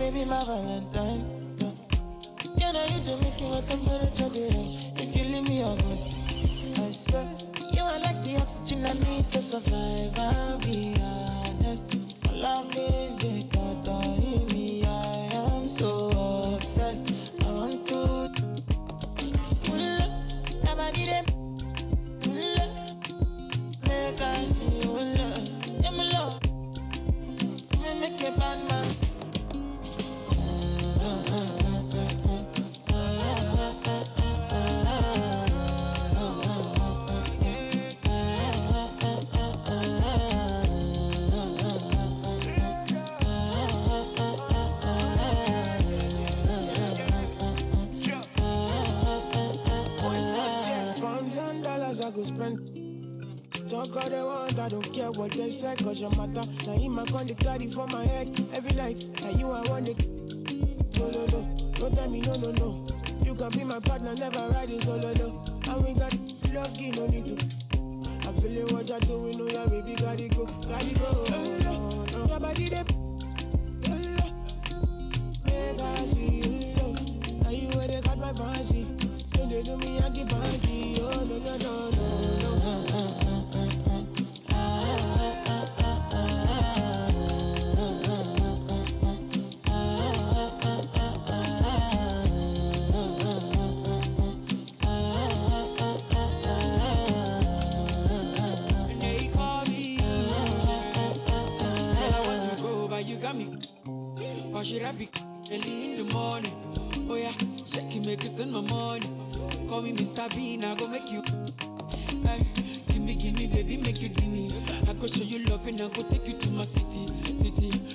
baby, my Valentine. Yeah, now you do make you a temperature difference. If you leave me alone, I swear, you are like the oxygen I need to survive. I'll be honest. Loving the thought of me, I am so obsessed. I want to never need it. Make I see you love. Yeah, my love. Make a bad man. I go spend. Talk all they want, I don't care what they say, cause your matter. Now in my con, they carry for my head every night. And you, I want it. No, no, no. Don't tell me no, no, no. You can be my partner, never ride it solo, no. And we got lucky, no need to. I'm feeling what you're doing, no, yeah, baby, gotta go, gotta go. Yeah, body, they. Make I see you, no. Now you where they got my fancy. When they do me, I keep party. Oh, no, no, no, no. Or should I be early in the morning? Oh yeah, shake it, make it spend my money. Call me Mr. Bean, I go make you. Hey, give me, baby, make you give me. I go show you love and I go take you to my city.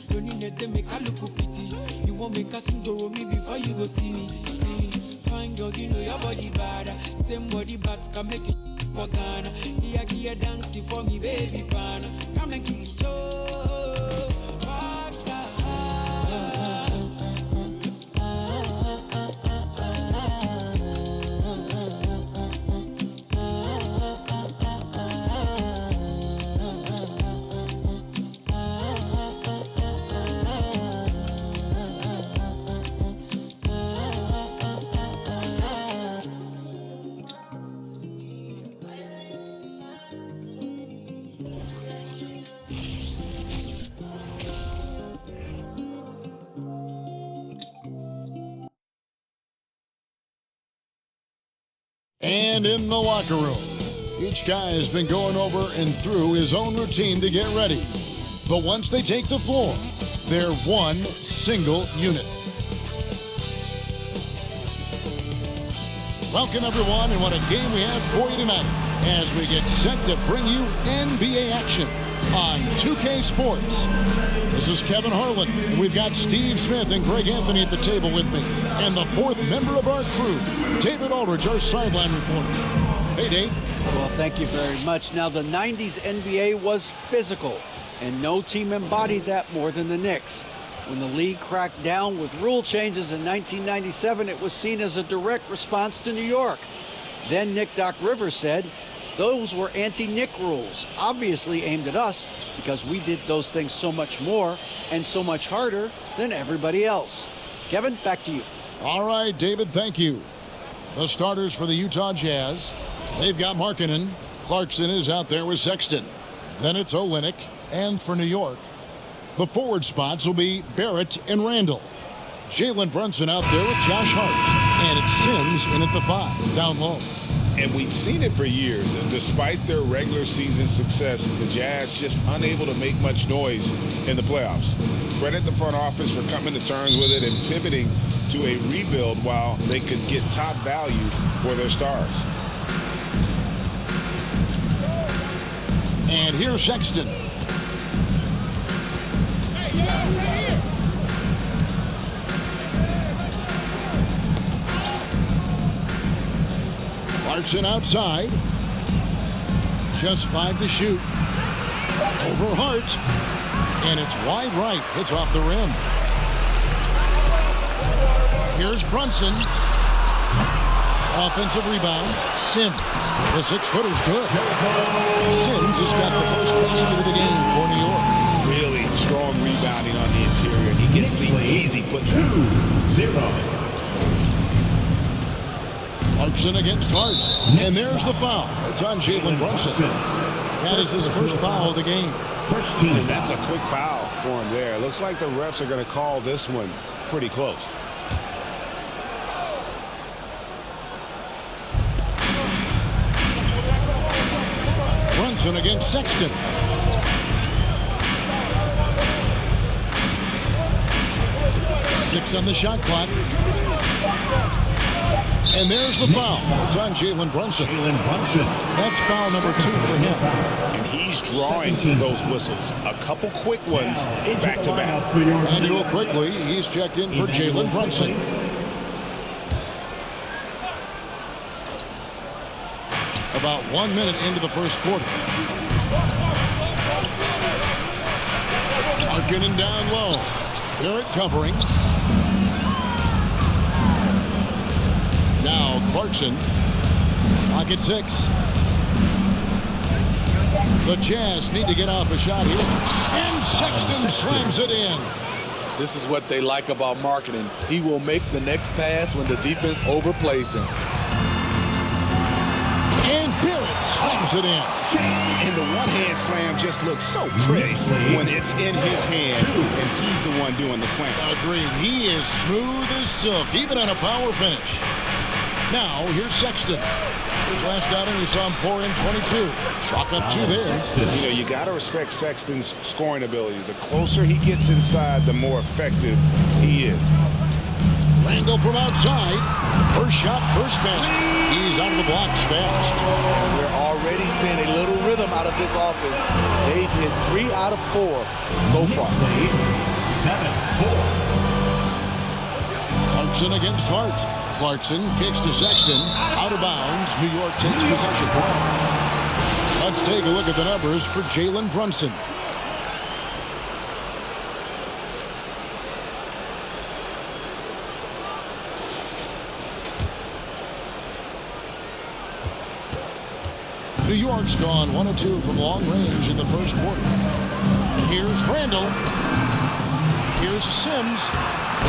Don't need to make a look pity. You won't make a sing to me before you go see me. Fine girl, you know your body bad. Same body bad can make it for Ghana. Here, dance for me, baby, pana. Come and give me show. And in the locker room, each guy has been going over and through his own routine to get ready. But once they take the floor, they're one single unit. Welcome, everyone, and what a game we have for you tonight as we get set to bring you NBA action on 2K Sports. This is Kevin Harlan, and we've got Steve Smith and Greg Anthony at the table with me. And the fourth member of our crew, David Aldridge, our sideline reporter. Hey, Dave. Well, thank you very much. Now, the 90s NBA was physical, and no team embodied that more than the Knicks. When the league cracked down with rule changes in 1997, it was seen as a direct response to New York. Then Nick Doc Rivers said, those were anti-Nick rules, obviously aimed at us because we did those things so much more and so much harder than everybody else. Kevin, back to you. All right, David, thank you. The starters for the Utah Jazz, they've got Markkanen. Clarkson is out there with Sexton. Then it's Olynyk, and for New York, the forward spots will be Barrett and Randall. Jalen Brunson out there with Josh Hart, and it's Sims in at the 5, down low. And we've seen it for years, and despite their regular season success, the Jazz just unable to make much noise in the playoffs. Credit the front office for coming to terms with it and pivoting to a rebuild while they could get top value for their stars. And here's Sexton. Clarkson outside. Just 5 to shoot. Over Hart. And it's wide right. It's off the rim. Here's Brunson. Offensive rebound. Sims. The 6-footer's good. Sims has got the first basket of the game for New York. Really strong rebounding on the interior. He gets the easy put 2-0. Clarkson against Hart. And there's the foul. It's on Jalen Brunson. That is his first foul of the game. First team. And that's a quick foul for him there. Looks like the refs are going to call this one pretty close. Brunson against Sexton. Six on the shot clock. And there's the foul. It's on Jalen Brunson. That's foul number 2 for him. And he's drawing those whistles. A couple quick ones back to back. And real quickly, he's checked in for Jalen Brunson. About 1 minute into the first quarter. Markkanen down low. Barrett covering. Now Clarkson. Clock at 6. The Jazz need to get off a shot here. And Sexton slams it in. This is what they like about Markkanen. He will make the next pass when the defense overplays him. And Barrett slams it in. And the one-hand slam just looks so pretty when it's in his hand and he's the one doing the slam. Agreed. He is smooth as silk, even on a power finish. Now, here's Sexton. His last outing, we saw him pour in 22. Chalk up 2 there. You know, you got to respect Sexton's scoring ability. The closer he gets inside, the more effective he is. Randall from outside. First shot, first basket. He's out of the blocks fast. We're already seeing a little rhythm out of this offense. They've hit 3 out of 4 so far. 7-4. Clarkson against Hart. Clarkson kicks to Sexton. Out of bounds. New York takes possession. Let's take a look at the numbers for Jalen Brunson. New York's gone 1 of 2 from long range in the first quarter. Here's Randall. Here's Sims.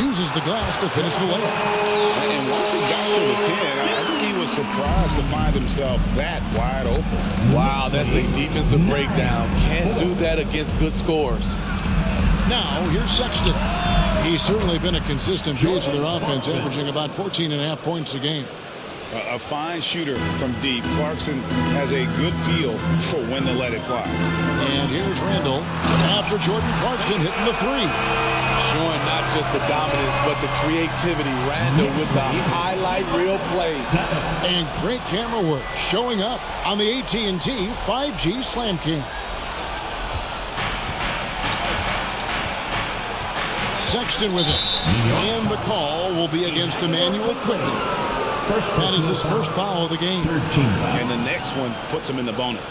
Uses the glass to finish the layup. And once he got to the 10, I think he was surprised to find himself that wide open. Wow, that's a defensive breakdown. Can't do that against good scores. Now, here's Sexton. He's certainly been a consistent piece of their offense, averaging about 14.5 points a game. A fine shooter from deep. Clarkson has a good feel for when to let it fly. And here's Randall after Jordan Clarkson hitting the 3. Showing not just the dominance, but the creativity. Randall with the highlight reel play. And great camera work showing up on the AT&T 5G Slam King. Sexton with it. And the call will be against Emmanuel quickly. That is his first foul of the game. And the next one puts him in the bonus.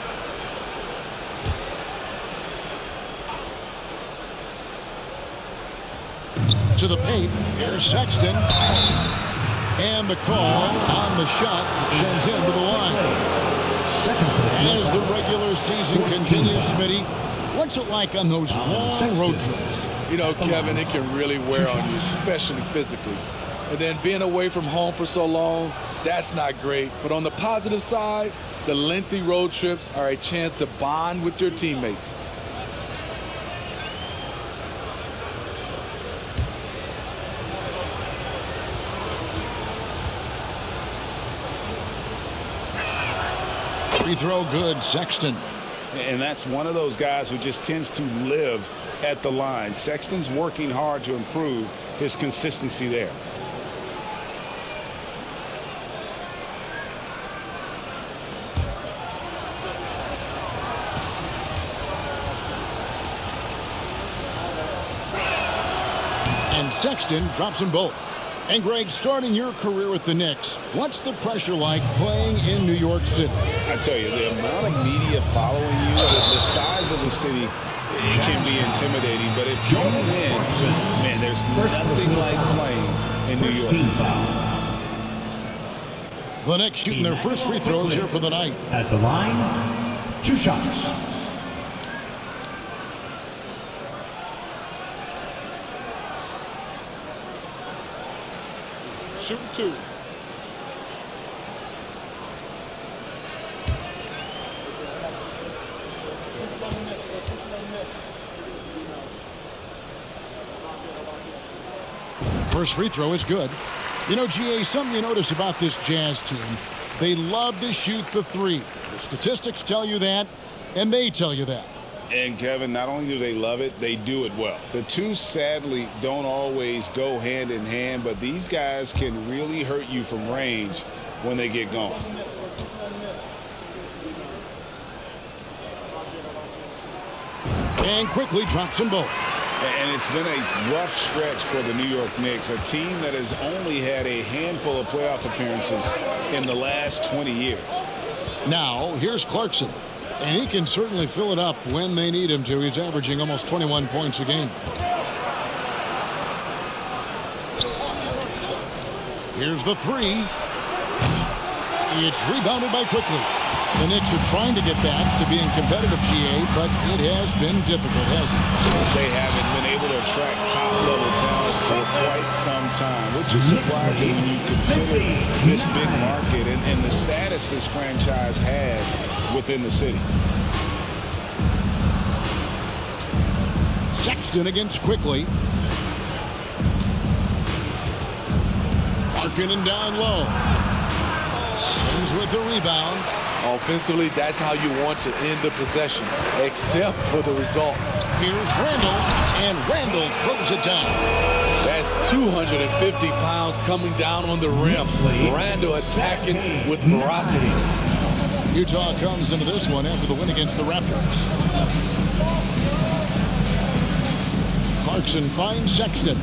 To the paint. Here's Sexton. And the call on the shot sends him to the line. As the regular season continues, Smitty, what's it like on those long road trips? You know, Kevin, it can really wear on you, especially physically. And then being away from home for so long, that's not great. But on the positive side, the lengthy road trips are a chance to bond with your teammates. Free throw good, Sexton. And that's one of those guys who just tends to live at the line. Sexton's working hard to improve his consistency there. And Sexton drops them both. And Greg, starting your career with the Knicks, what's the pressure like playing in New York City? I tell you, the amount of media following you, the size of the city, it can be intimidating. But if you win, man, there's nothing like playing in New York. The Knicks shooting their first free throws here for the night. At the line, 2 shots. shooting 2. First free throw is good. You know, GA, something you notice about this Jazz team, they love to shoot the 3. The statistics tell you that, and they tell you that. And Kevin, not only do they love it, they do it well. The two sadly don't always go hand in hand, but these guys can really hurt you from range when they get going. And quickly drops them both. And it's been a rough stretch for the New York Knicks, a team that has only had a handful of playoff appearances in the last 20 years. Now, here's Clarkson. And he can certainly fill it up when they need him to. He's averaging almost 21 points a game. Here's the 3. It's rebounded by Quickly. The Knicks are trying to get back to being competitive, GA, but it has been difficult, hasn't it? They haven't been able to attract top-level talent for quite some time, which is surprising when you consider this big market and the status this franchise has within the city. Sexton against Quickly. Markkanen down low. Sims with the rebound. Offensively, that's how you want to end the possession, except for the result. Here's Randall, and Randall throws it down. That's 250 pounds coming down on the rim. Randall attacking with ferocity. Utah comes into this one after the win against the Raptors. Clarkson finds Sexton.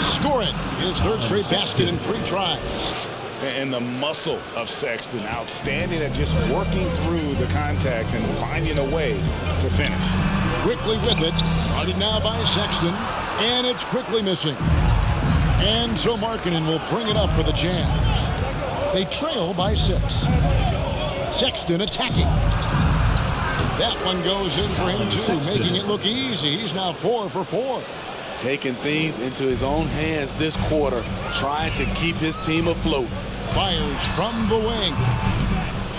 Score it. His third straight basket in 3 tries. And the muscle of Sexton, outstanding at just working through the contact and finding a way to finish. Quickly with it. Guarded now by Sexton. And it's quickly missing. And so Markkanen will bring it up for the Jazz. They trail by 6. Sexton attacking. That one goes in for him too, making it look easy. He's now 4 for 4. Taking things into his own hands this quarter, trying to keep his team afloat. Fires from the wing.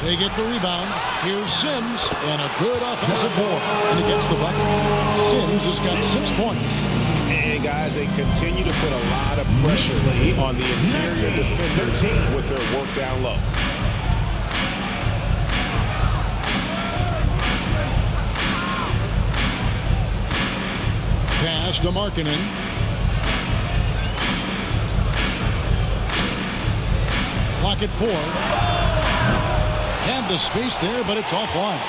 They get the rebound. Here's Sims, and a good offensive board. And he gets the bucket. Sims has got 6 points. And guys, they continue to put a lot of pressure on the interior defenders with their work down low. Pass to Markkanen. Clock at 4. Had the space there, but it's offline.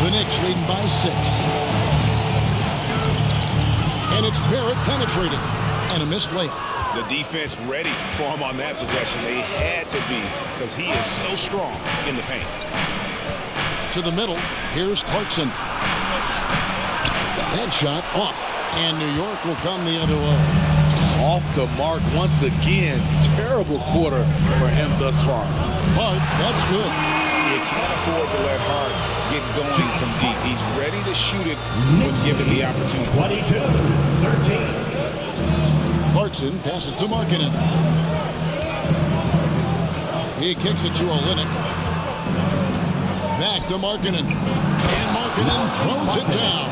The Knicks leading by 6. And it's Barrett penetrating. And a missed layup. The defense ready for him on that possession. They had to be, because he is so strong in the paint. To the middle. Here's Clarkson. That shot off. And New York will come the other way. Off the mark once again. Terrible quarter for him thus far. But that's good. You can't afford to let Hart get going from deep. He's ready to shoot it when given the opportunity. 22-13. Clarkson passes to Markkanen. He kicks it to Olynyk. Back to Markkanen. And Markkanen throws it down.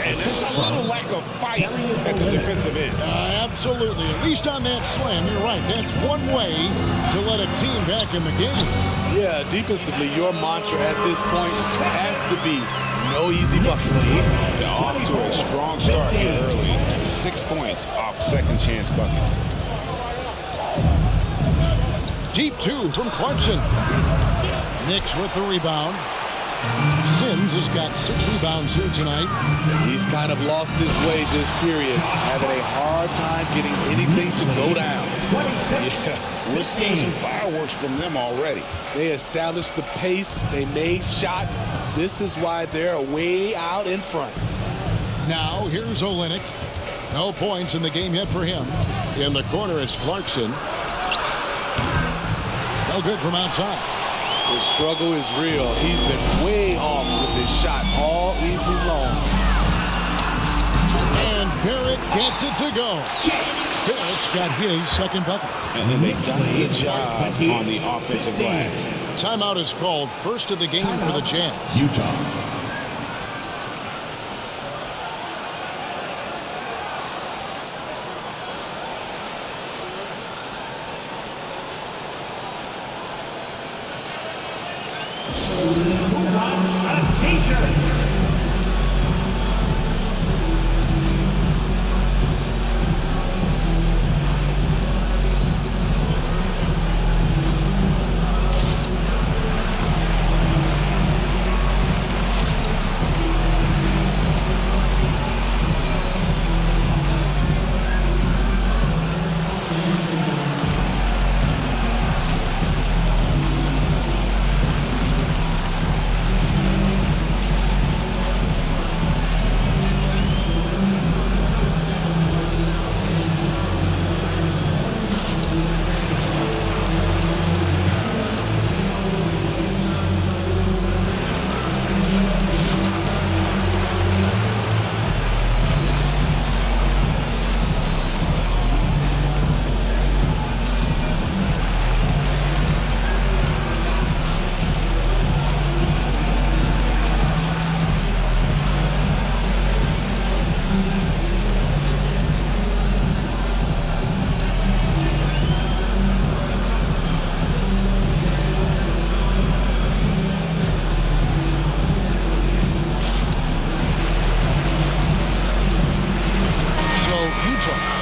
And there's a little lack of fight at the defensive end. Absolutely. At least on that slam, you're right. That's one way to let a team back in the game. Yeah, defensively, your mantra at this point has to be no easy buckets. Off to a strong start here early. 6 points off second chance buckets. Deep 2 from Clarkson. Knicks with the rebound. Sims has got 6 rebounds here tonight. He's kind of lost his way this period, having a hard time getting anything to go down. Yeah, we're seeing some fireworks from them already. They established the pace. They made shots. This is why they're way out in front. Now here's Olynyk. No points in the game yet for him. In the corner, it's Clarkson. No good from outside. The struggle is real. He's been way off with his shot all evening long. And Barrett it, gets it to go. Harris got his second bucket. And then they've done a good job on the offensive glass. Timeout is called, first of the game for the Jazz. Utah. Who wants a t-shirt?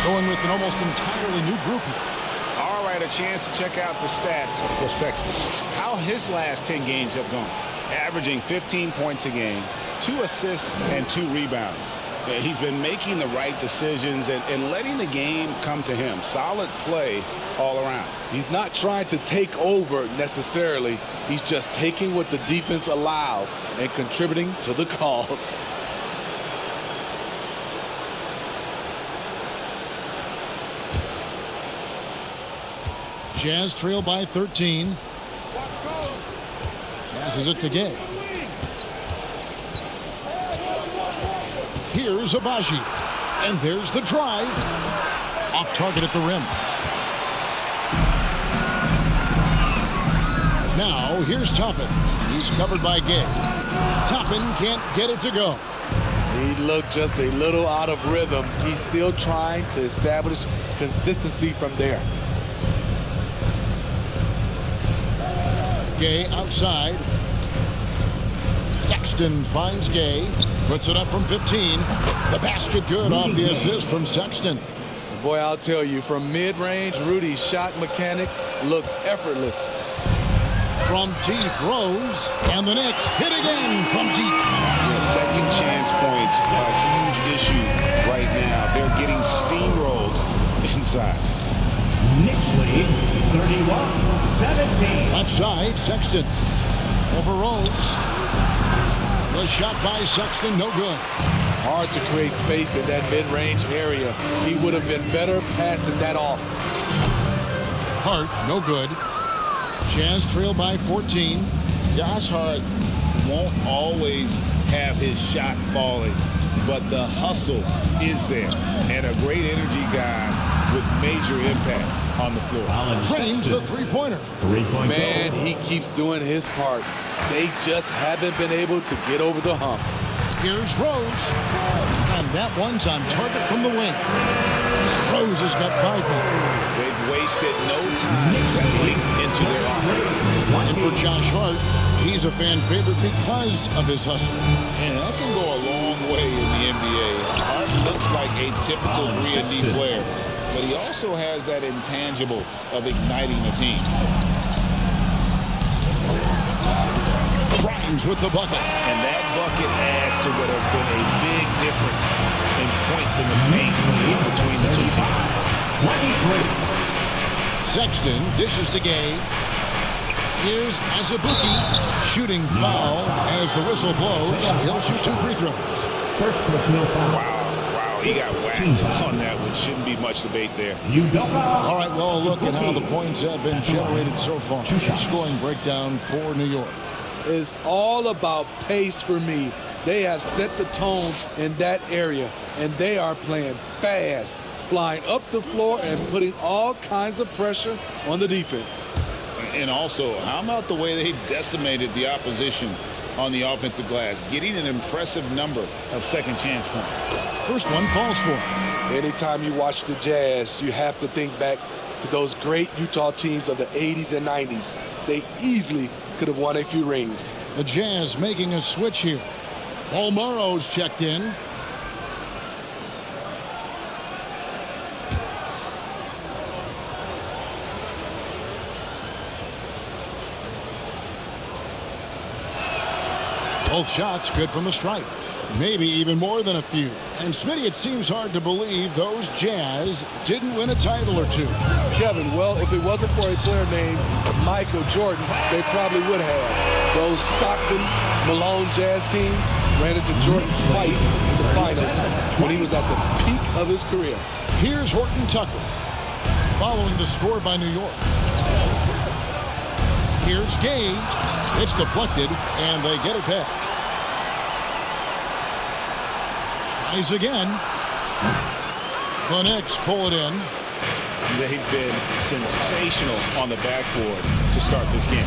Going with an almost entirely new group here. All right, a chance to check out the stats for Sexton. How his last 10 games have gone. Averaging 15 points a game, 2 assists, and 2 rebounds. He's been making the right decisions and letting the game come to him. Solid play all around. He's not trying to take over necessarily. He's just taking what the defense allows and contributing to the cause. Jazz trail by 13. Passes it to Gay. Here's Abaji. And there's the drive. Off target at the rim. Now, here's Toppin. He's covered by Gay. Toppin can't get it to go. He looked just a little out of rhythm. He's still trying to establish consistency from there. Gay outside. Sexton finds Gay. Puts it up from 15. The basket good off the assist from Sexton. Boy, I'll tell you, from mid-range, Rudy's shot mechanics look effortless. From deep, Rose, and the Knicks hit again from deep. The second chance points are a huge issue right now. They're getting steamrolled inside. Knicks lead 31-17. Left side, Sexton. Over Rose. The shot by Sexton, no good. Hard to create space in that mid-range area. He would have been better passing that off. Hart, no good. Jazz trail by 14. Josh Hart won't always have his shot falling, but the hustle is there. And a great energy guy with major impact on the floor. Trains the three-pointer. Man, he keeps doing his part. They just haven't been able to get over the hump. Here's Rose. And that one's on target from the wing. Rose has got 5 more. They've wasted no time settling into their offense. And for Josh Hart, he's a fan favorite because of his hustle. And that can go a long way in the NBA. Hart looks like a typical 3-and-D player, but he also has that intangible of igniting a team. Grimes with the bucket. And that bucket adds to what has been a big difference in points in the paint between the two teams. 23. Sexton dishes to Gay. Here's Azubuike. Shooting foul as the whistle blows. He'll shoot 2 free throws. First personal foul. Wow, he got whacked on that one. Shouldn't be much debate there. All right, well, look at how the points have been generated so far. Scoring breakdown for New York. It's all about pace for me. They have set the tone in that area, and they are playing fast, flying up the floor and putting all kinds of pressure on the defense. And also, how about the way they decimated the opposition on the offensive glass, getting an impressive number of second chance points. First one falls for him. Anytime you watch the Jazz, you have to think back to those great Utah teams of the 80s and 90s. They easily could have won a few rings. The Jazz making a switch here. Morrow's checked in. Both shots good from the stripe. Maybe even more than a few. And Smitty, it seems hard to believe those Jazz didn't win a title or two. Kevin, well, if it wasn't for a player named Michael Jordan, they probably would have. Those Stockton, Malone Jazz teams ran into Jordan twice in the finals when he was at the peak of his career. Here's Horton Tucker, following the score by New York. Here's Gay. It's deflected, and they get it back. Tries again. The Knicks pull it in. They've been sensational on the backboard to start this game.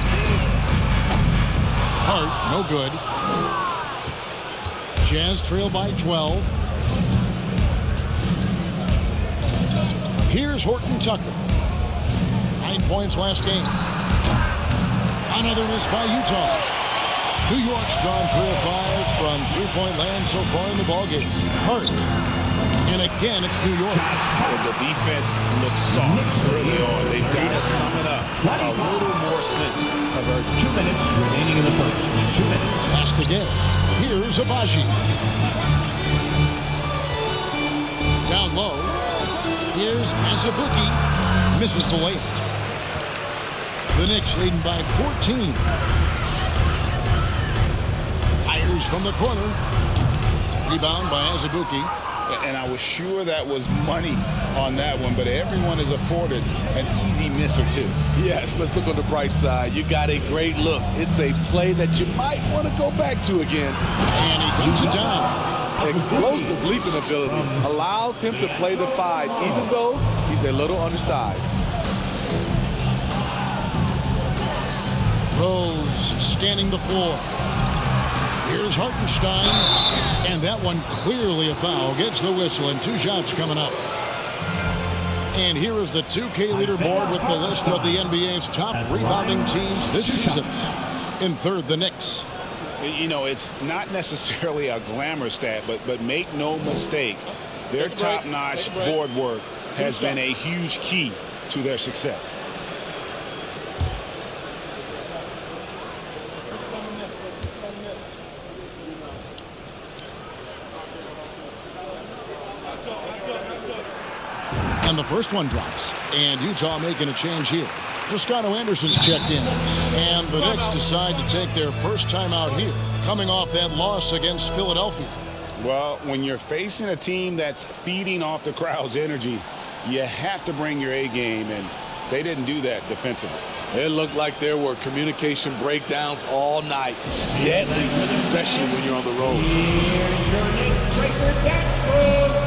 Hart, no good. Jazz trail by 12. Here's Horton Tucker. 9 points last game. Another miss by Utah. New York's gone 3 of 5 from three-point land so far in the ballgame. Hart. And again, it's New York. Well, the defense looks soft early on. They've got to sum it up. A little more sense of urgency. 2 minutes remaining in the first. 2 minutes. Pass to Gay. Here's Abaji. Down low. Here's Azubuike. Misses the layup. The Knicks leading by 14. Fires from the corner. Rebound by Azubuike. And I was sure that was money on that one, but everyone is afforded an easy miss or two. Yes, let's look on the bright side. You got a great look. It's a play that you might want to go back to again. And he dumps it down. Explosive leaping ability allows him to play the 5, even though he's a little undersized. Rose scanning the floor. Here's Hartenstein. And that one clearly a foul. Gets the whistle and 2 shots coming up. And here is the 2K leaderboard with the list of the NBA's top rebounding teams this season. In third, the Knicks. You know, it's not necessarily a glamour stat, but make no mistake, their top-notch board work has been a huge key to their success. And the first one drops. And Utah making a change here. Toscano Anderson's checked in. And the Knicks decide to take their first time out here, coming off that loss against Philadelphia. Well, when you're facing a team that's feeding off the crowd's energy, you have to bring your A game, and they didn't do that defensively. It looked like there were communication breakdowns all night. Deadly, especially when you're on the road. Here's your Knicks breaker, Jackson.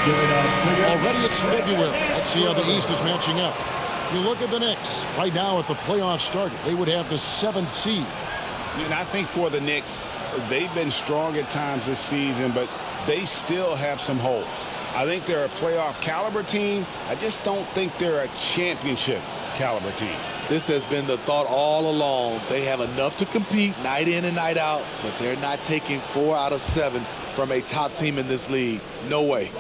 Already it's February. Let's see how the East is matching up. You look at the Knicks. Right now, if the playoffs started, they would have the 7th seed. And I think for the Knicks, they've been strong at times this season, but they still have some holes. I think they're a playoff caliber team. I just don't think they're a championship caliber team. This has been the thought all along. They have enough to compete night in and night out, but they're not taking 4 out of 7 from a top team in this league. No way.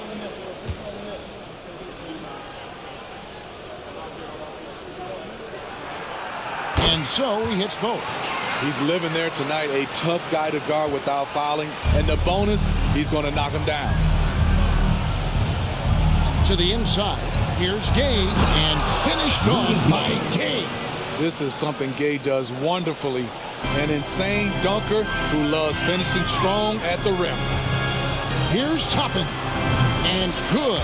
And so he hits both. He's living there tonight, a tough guy to guard without fouling. And the bonus, he's going to knock him down. To the inside. Here's Gay, and finished off by Gay. This is something Gay does wonderfully. An insane dunker who loves finishing strong at the rim. Here's Toppin, and good,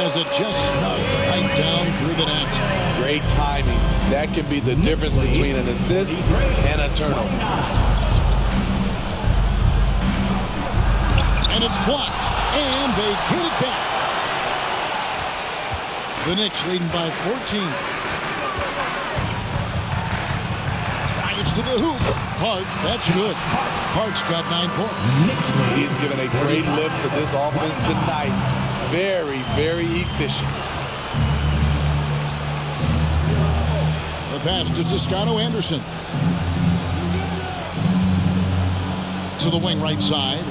as it just snugs right down through the net. Great timing. That can be the difference between an assist and a turnover. And it's blocked, and they get it back. The Knicks leading by 14. Drives to the hoop. Hart, that's good. Hart's got 9 points. He's given a great lift to this offense tonight. Very, very efficient. The pass to Toscano Anderson. To the wing right side.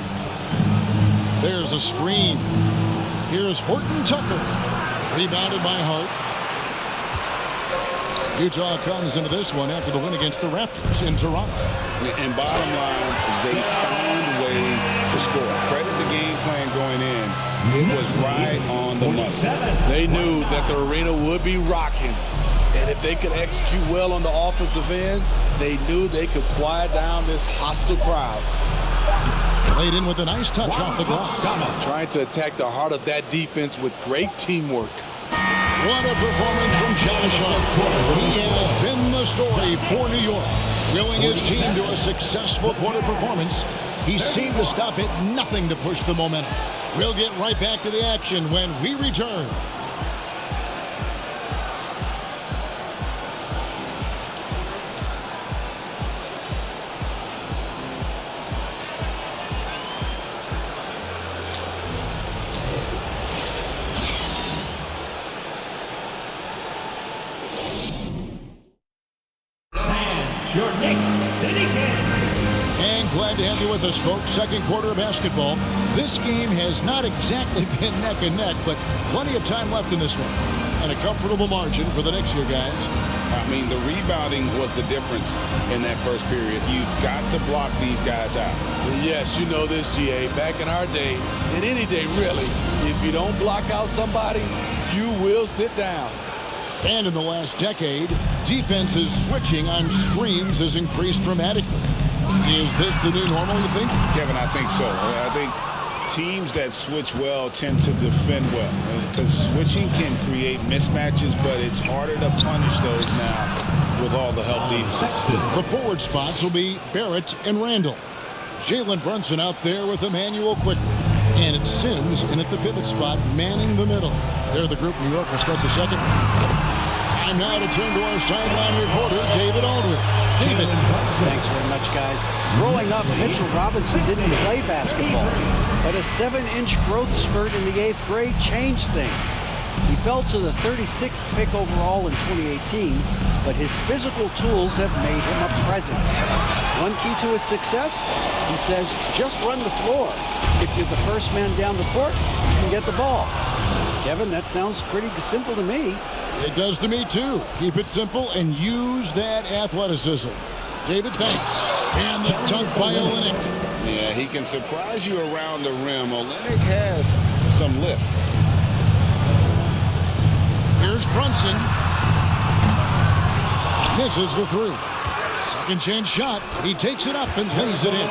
There's a screen. Here's Horton Tucker. Rebounded by Hart. Utah comes into this one after the win against the Raptors in Toronto. And bottom line, they found ways to score. Credit the game plan going in. It was right on the money. They knew that the arena would be rocking. And if they could execute well on the offensive end, they knew they could quiet down this hostile crowd. Played in with a nice touch off the glass. Trying to attack the heart of that defense with great teamwork. What a performance from Josh Hart. He has been the story for New York. Willing his team to a successful quarter performance, he seemed to stop at nothing to push the momentum. We'll get right back to the action when we return. Your Knicks City Kings. And glad to have you with us, folks. Second quarter of basketball. This game has not exactly been neck and neck, but plenty of time left in this one. And a comfortable margin for the Knicks here, guys. I mean, the rebounding was the difference in that first period. You've got to block these guys out. Yes, you know this, GA. Back in our day, in any day really, if you don't block out somebody, you will sit down. And in the last decade, defenses switching on screens has increased dramatically. Is this the new normal, you think? Kevin, I think so. I think teams that switch well tend to defend well. Because switching can create mismatches, but it's harder to punish those now with all the help defense. The forward spots will be Barrett and Randall. Jalen Brunson out there with Emmanuel quickly. And it's Sims in at the pivot spot, manning the middle. There the group. New York will start the second. Time now to turn to our sideline reporter, David Aldridge. David. Thanks very much, guys. Growing up, Mitchell Robinson didn't play basketball, but a 7-inch growth spurt in the 8th grade changed things. He fell to the 36th pick overall in 2018, but his physical tools have made him a presence. One key to his success, he says, just run the floor. If you're the first man down the court, you can get the ball. Kevin, that sounds pretty simple to me. It does to me, too. Keep it simple and use that athleticism. David, thanks. And the dunk by Olynyk. Yeah, he can surprise you around the rim. Olynyk has some lift. Here's Brunson. Misses the 3. Second chance shot. He takes it up and lays it in.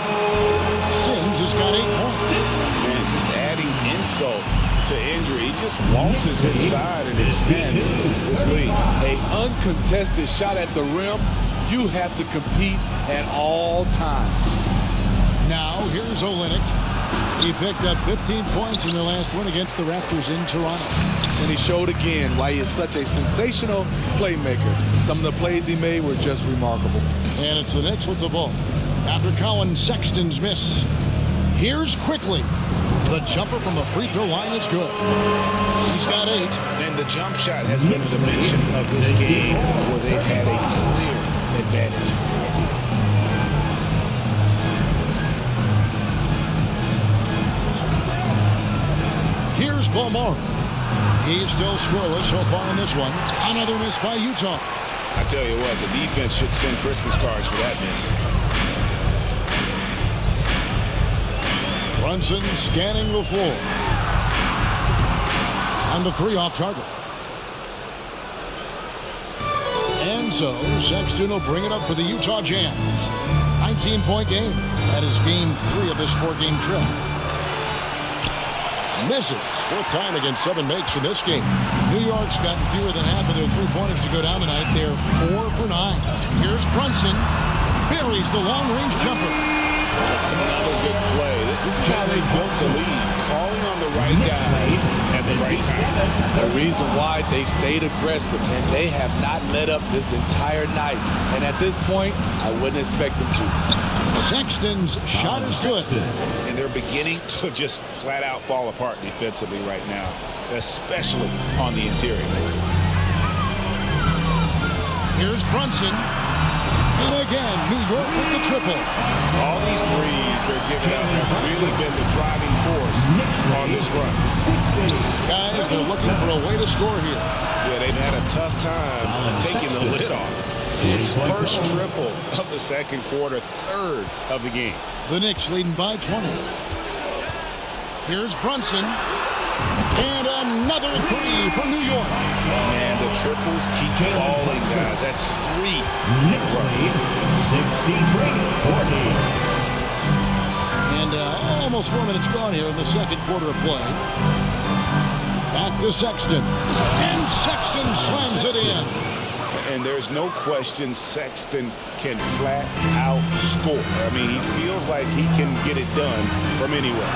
Sims has got 8 points. Man, just adding insult to injury. He just waltzes inside and extends this lead. An uncontested shot at the rim, you have to compete at all times. Now here's Olynyk. He picked up 15 points in their last win against the Raptors in Toronto. And he showed again why he is such a sensational playmaker. Some of the plays he made were just remarkable. And it's the Knicks with the ball. After Colin Sexton's miss. Here's quickly. The jumper from the free throw line is good. He's got 8. And the jump shot has been a dimension of this game where they've had a clear advantage. Here's Beaumont. He's still scoreless so far in this one. Another miss by Utah. I tell you what, the defense should send Christmas cards for that miss. Brunson scanning the floor. And the 3 off target. And so Sexton will bring it up for the Utah Jazz. 19-point game. That is game 3 of this 4-game trip. Misses. 4th time against 7 makes in this game. New York's gotten fewer than half of their 3-pointers to go down tonight. They're 4 for 9. Here's Brunson. Buries the long-range jumper. Another good play. This is how they built the lead. Calling on the right guy at the right time. The reason why they stayed aggressive, and they have not let up this entire night. And at this point, I wouldn't expect them to. Sexton's shot is good. And they're beginning to just flat out fall apart defensively right now, especially on the interior. Here's Brunson. And again, New York with the triple. All these threes they're giving up have really been the driving force on this run. Guys, they're looking for a way to score here. Yeah, they've had a tough time taking the lid off. It's first triple of the second quarter, 3rd of the game. The Knicks leading by 20. Here's Brunson. And another 3 for New York. Man, the triples keep falling, guys. That's 3 in a row. 63-40. And almost 4 minutes gone here in the second quarter of play. Back to Sexton. And Sexton slams it in. And there's no question Sexton can flat out score. I mean, he feels like he can get it done from anywhere.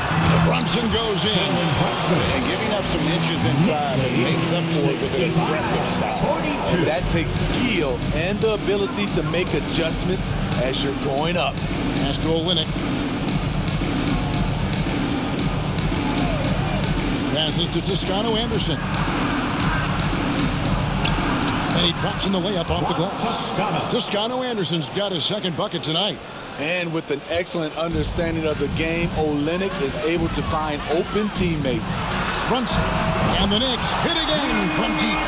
Brunson goes in. And giving up some inches inside, but makes up for it with an aggressive style. And that takes skill and the ability to make adjustments as you're going up. Pass to Olynyk. Passes to Toscano-Anderson. And he drops in the layup off the glass. Toscano-Anderson's got his 2nd bucket tonight. And with an excellent understanding of the game, Olynyk is able to find open teammates. Brunson. And the Knicks hit again from deep.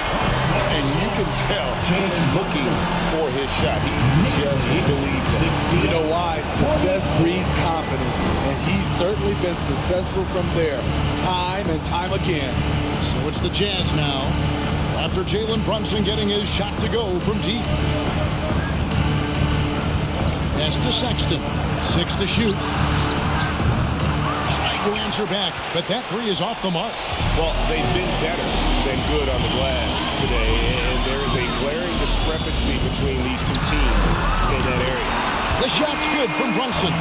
And you can tell he's looking for his shot. He just believes it. You know why? Success breeds confidence. And he's certainly been successful from there, time and time again. So it's the Jazz now. After Jalen Brunson getting his shot to go from deep. Pass to Sexton. 6 to shoot. Trying to answer back, but that 3 is off the mark. Well, they've been better than good on the glass today, and there is a glaring discrepancy between these two teams in that area. The shot's good from Brunson.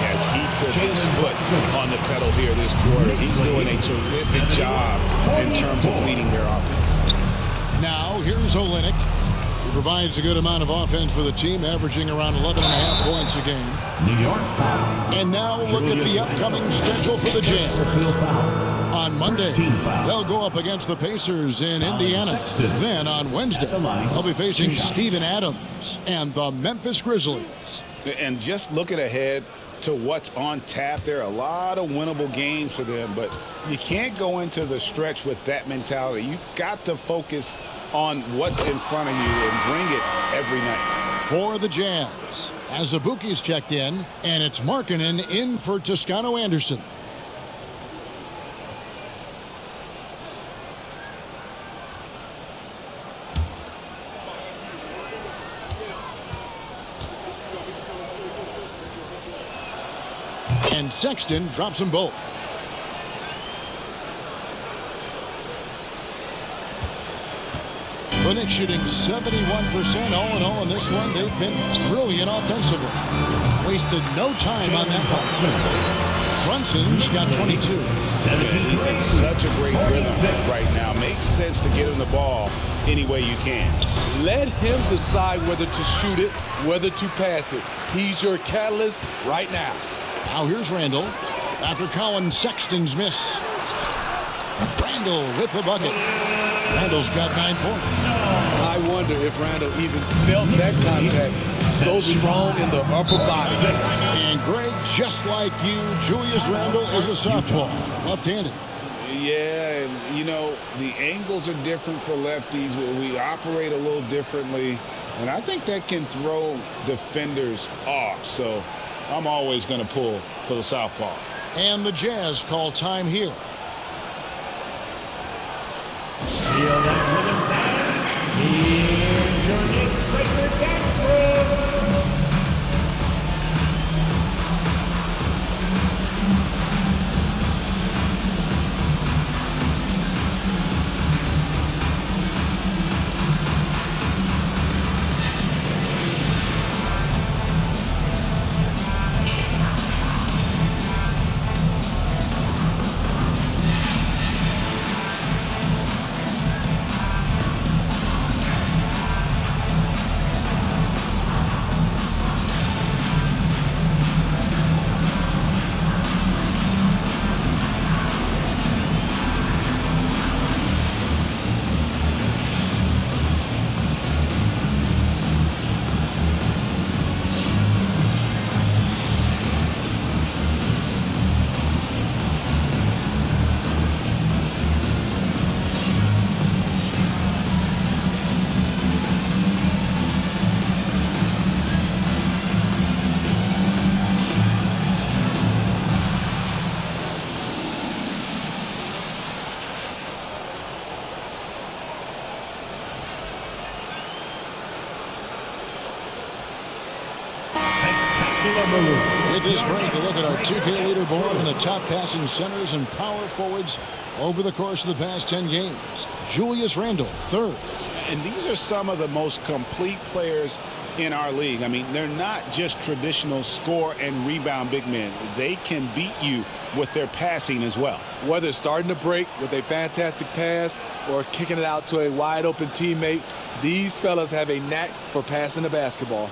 As he put his foot on the pedal here this quarter, he's doing a terrific job in terms of leading their offense. Now, here's Olynyk. He provides a good amount of offense for the team, averaging around 11.5 points a game. New York foul. And now look at the upcoming schedule for the Jazz. On Monday, they'll go up against the Pacers in Indiana. Then on Wednesday, they'll be facing Steven Adams and the Memphis Grizzlies. And just looking ahead to what's on tap, there are a lot of winnable games for them, but you can't go into the stretch with that mentality. You've got to focus on what's in front of you and bring it every night. For the Jazz, Azubuike's checked in, and it's Markkanen in for Toscano-Anderson. And Sexton drops them both. The Knicks shooting 71% all in all in this one. They've been brilliant offensively. Wasted no time on that one. Brunson's got 22. He's in such a great rhythm right now. Makes sense to get him the ball any way you can. Let him decide whether to shoot it, whether to pass it. He's your catalyst right now. Now here's Randall after Colin Sexton's miss. Randall with the bucket. Randall's got 9 points. I wonder if Randall even felt that contact. So strong in the upper body. And Greg, just like you, Julius Randall is a sophomore, left-handed. Yeah, and you know, the angles are different for lefties. We operate a little differently, and I think that can throw defenders off. So I'm always going to pull for the southpaw. And the Jazz call time here. Feel that rhythm fast. Here's your Knicks breaker dance move. With this break, a look at our 2K leaderboard and the top passing centers and power forwards over the course of the past 10 games. Julius Randall, 3rd. And these are some of the most complete players in our league. I mean, they're not just traditional score and rebound big men. They can beat you with their passing as well. Whether starting to break with a fantastic pass or kicking it out to a wide open teammate, these fellas have a knack for passing the basketball.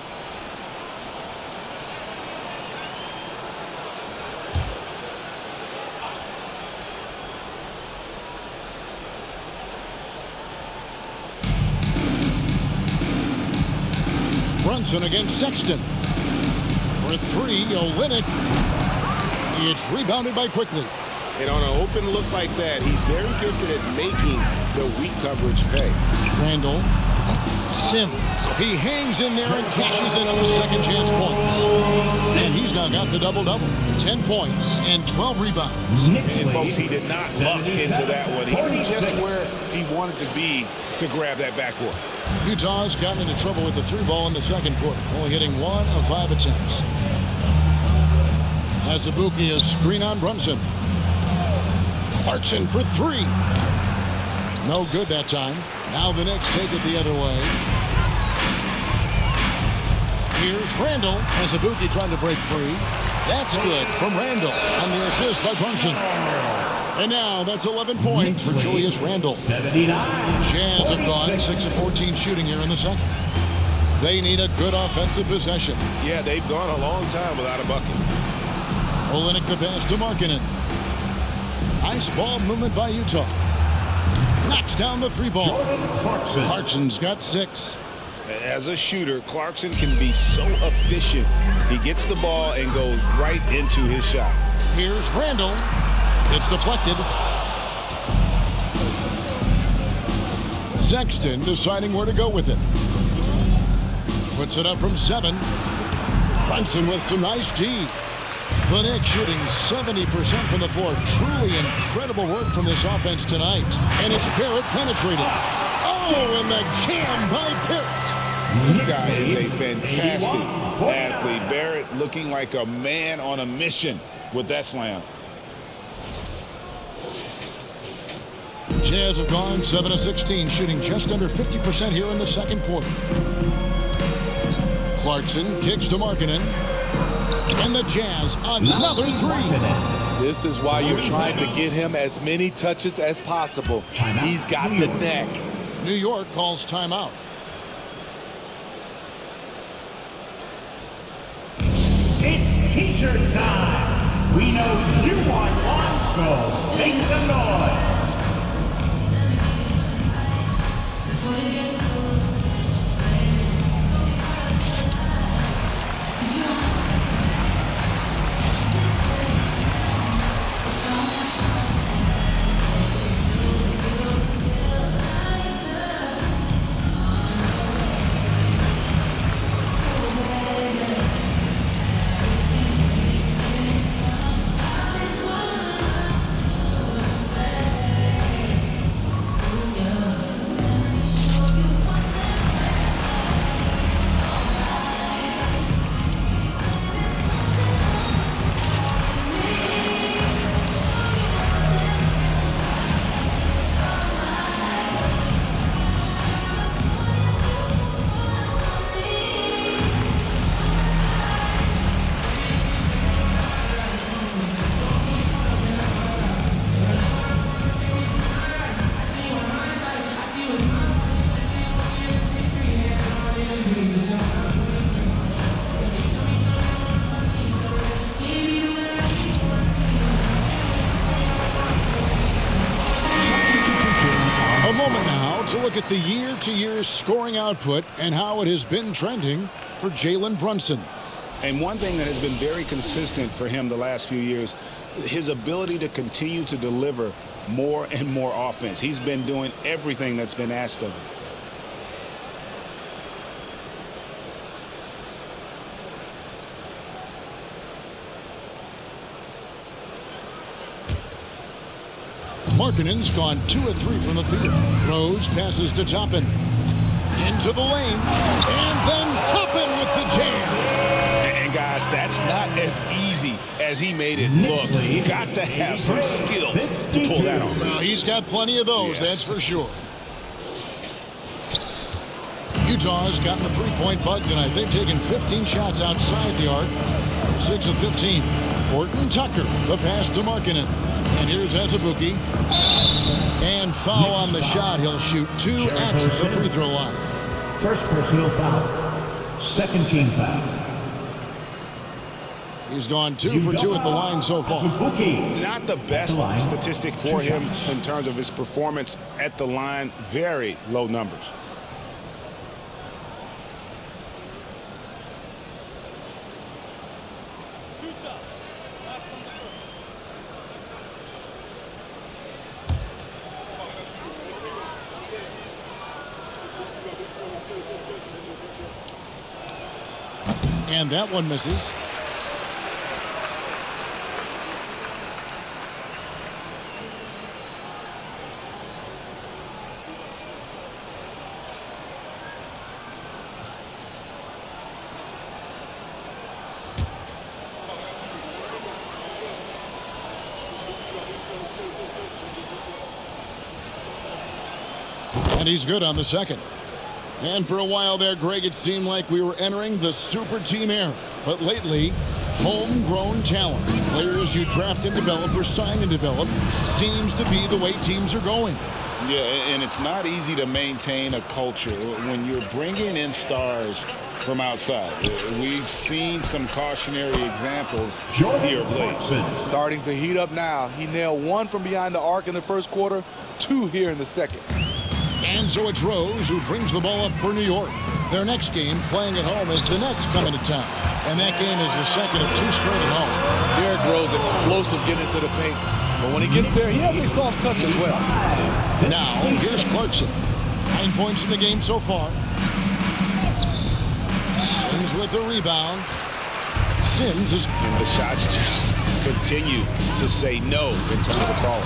Brunson against Sexton. For 3, Olynyk. It's rebounded by Quickly. And on an open look like that, he's very gifted at making the weak coverage pay. Randall. Sims. He hangs in there and cashes in on the second chance points. And he's now got the double-double. 10 points and 12 rebounds. And folks, he did not luck into that one. He knew just where he wanted to be to grab that backboard. Utah's gotten into trouble with the 3 ball in the second quarter, only hitting 1 of 5 attempts. Azubuike a screen on Brunson. Clarkson for 3. No good that time. Now the Knicks take it the other way. Here's Randall. Azubuike trying to break free. That's good from Randall. And the assist by Brunson. And now that's 11 points for Julius Randall. Jazz have gone 6 of 14 shooting here in the second. They need a good offensive possession. Yeah, they've gone a long time without a bucket. Olynyk the pass to Markkanen. Nice ball movement by Utah. Knocks down the 3 ball. Clarkson's got 6. As a shooter, Clarkson can be so efficient. He gets the ball and goes right into his shot. Here's Randall. It's deflected. Sexton deciding where to go with it. Puts it up from 7. Brunson with some nice D. The Knicks shooting 70% from the floor. Truly incredible work from this offense tonight. And it's Barrett penetrating. Oh, and the jam by Barrett. This guy is a fantastic athlete. Barrett looking like a man on a mission with that slam. Jazz have gone 7 of 16, shooting just under 50% here in the second quarter. Clarkson kicks to Markkanen. And the Jazz, another 3. This is why you're trying to get him as many touches as possible. He's got the neck. New York calls timeout. It's t-shirt time. We know you want one, so make some noise. Look at the year-to-year scoring output and how it has been trending for Jalen Brunson. And one thing that has been very consistent for him the last few years, his ability to continue to deliver more and more offense. He's been doing everything that's been asked of him. Markkanen's gone 2 of 3 from the field. Rose passes to Toppin. Into the lane. And then Toppin with the jam. And guys, that's not as easy as he made it look. You got to have some skills to pull that off. Well, he's got plenty of those, that's for sure. Utah's gotten the three-point bug tonight. They've taken 15 shots outside the arc. 6 of 15. Horton Tucker, the pass to Markkanen. And here's Azubuike. And foul on the shot. He'll shoot 2 at the free throw line. First personal foul. Second team foul. He's gone 2 for 2 at the line so far. Not the best statistic for him in terms of his performance at the line. Very low numbers. And that one misses. And he's good on the second. And for a while there, Greg, it seemed like we were entering the super team era. But lately, homegrown talent, players you draft and develop or sign and develop, seems to be the way teams are going. Yeah, and it's not easy to maintain a culture when you're bringing in stars from outside. We've seen some cautionary examples here of late. Starting to heat up now. He nailed 1 from behind the arc in the first quarter, 2 here in the second. And so it's Rose who brings the ball up for New York. Their next game, playing at home, is the Nets coming to town. And that game is the second of 2 straight at home. Derrick Rose, explosive getting into the paint. But when he gets there, he has a soft touch as well. Now, here's Clarkson. 9 points in the game so far. Sims with the rebound. Sims is... And the shots just continue to say no in terms of falling.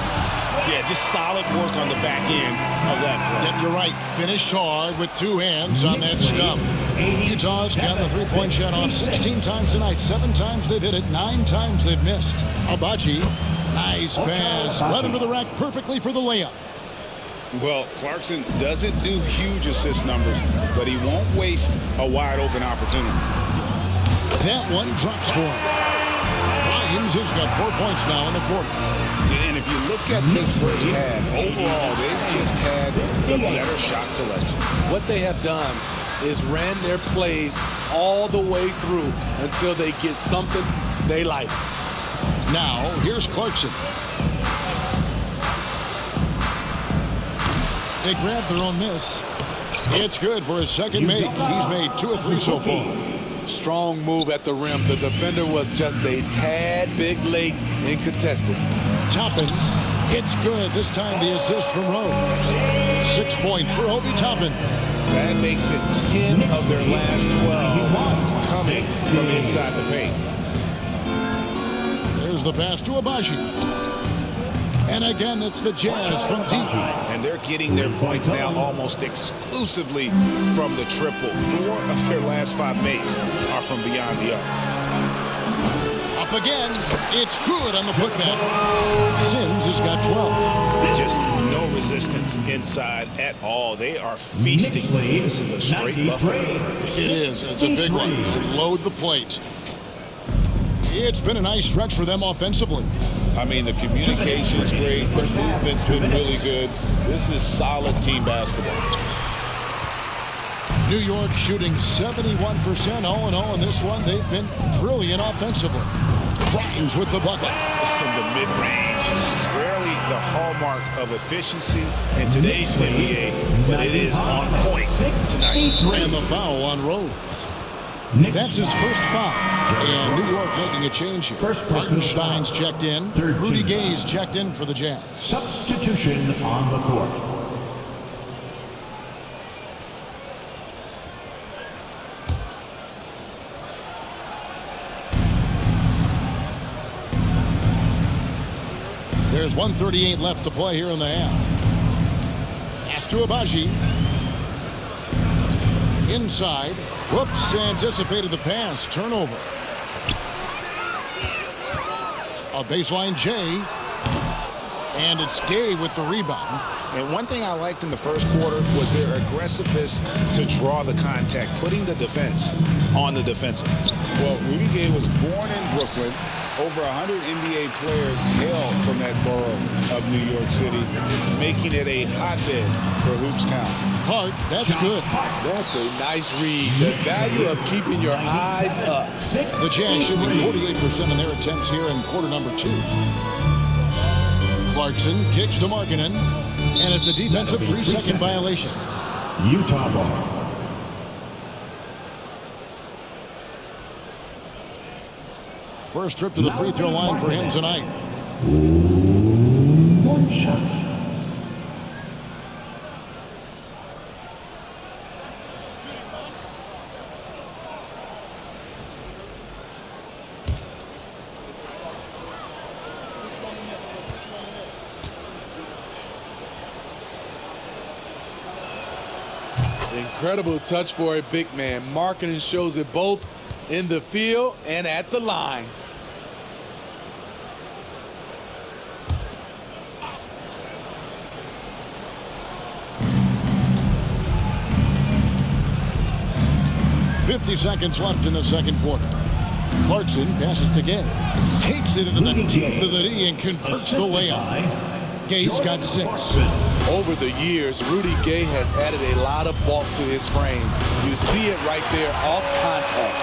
Yeah, just solid work on the back end of that play. Yep, you're right. Finished hard with 2 hands on that stuff. Utah's got the three-point shot off 16 times tonight. 7 times they've hit it. 9 times they've missed. Abachi, nice pass. Right into the rack perfectly for the layup. Well, Clarkson doesn't do huge assist numbers, but he won't waste a wide-open opportunity. That one drops for him. Grimes has got 4 points now in the quarter. And if you look at this first half, overall, they've just had the better shot selection. What they have done is ran their plays all the way through until they get something they like. Now, here's Clarkson. They grabbed their own miss. It's good for his second make. He's made 2 of 3 so far. Strong move at the rim. The defender was just a tad bit late in contested. Toppin. It's good. This time the assist from Rose. 6 points for Obi Toppin. That makes it 10 of their last 12 coming from inside the paint. There's the pass to Abaji. And again, it's the Jazz from deep. And they're getting their points now almost exclusively from the triple. 4 of their last 5 makes are from beyond the arc. Up again. It's good on the putback. Sims has got 12. Just no resistance inside at all. They are feasting. This is a straight buffet. It is. It's a big one. They load the plate. It's been a nice stretch for them offensively. I mean, the communication's great. The movement's been really good. This is solid team basketball. New York shooting 71% all in all in this one. They've been brilliant offensively. Grimes with the bucket. In the mid-range, rarely the hallmark of efficiency in today's NBA, but it is on point tonight. And the foul on Rose. That's his first foul. And New York making a change here. Hartenstein's checked in. Rudy Gay's checked in for the Jazz. Substitution on the court. There's 1:38 left to play here in the half. Pass to Abaji. Inside. Whoops, anticipated the pass. Turnover. A baseline J. And it's Gay with the rebound. And one thing I liked in the first quarter was their aggressiveness to draw the contact, putting the defense on the defensive. Well, Rudy Gay was born in Brooklyn. Over 100 NBA players hail from that borough of New York City, making it a hotbed for Hoops Town. Hart, that's good. That's a nice read. The value of keeping your eyes up. The Jazz shooting 48% of their attempts here in quarter number 2. Clarkson kicks to Markkanen, and it's a defensive 3-second violation. Utah ball. First trip to the free throw line for him tonight. One shot. Incredible touch for a big man. Markkanen shows it both in the field and at the line. Seconds left in the second quarter. Clarkson passes to Gay. Takes it into the teeth of the D and converts the layup. Gay's got 6. Over the years, Rudy Gay has added a lot of bulk to his frame. You see it right there off contact.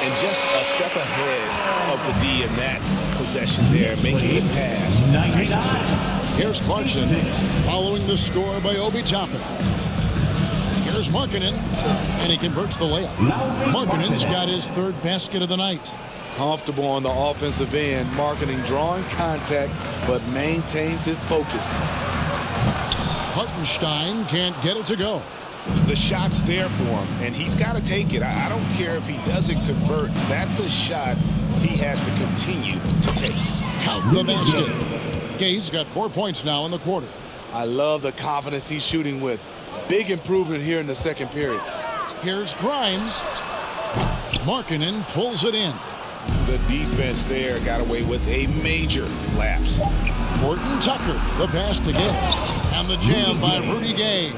And just a step ahead of the D in that possession there, making a pass. Nice assist. Here's Brunson following the score by Obi Toppin. Here's Markkanen, and he converts the layup. Markkanen's got his 3rd basket of the night. Comfortable on the offensive end. Markkanen drawing contact, but maintains his focus. Hartenstein can't get it to go. The shot's there for him, and he's got to take it. I don't care if he doesn't convert. That's a shot he has to continue to take. Count the basket. Gay's got 4 points now in the quarter. I love the confidence he's shooting with. Big improvement here in the second period. Here's Grimes. Markkanen pulls it in. The defense there got away with a major lapse. Horton Tucker, the pass to Gay. And the jam by Rudy Gay.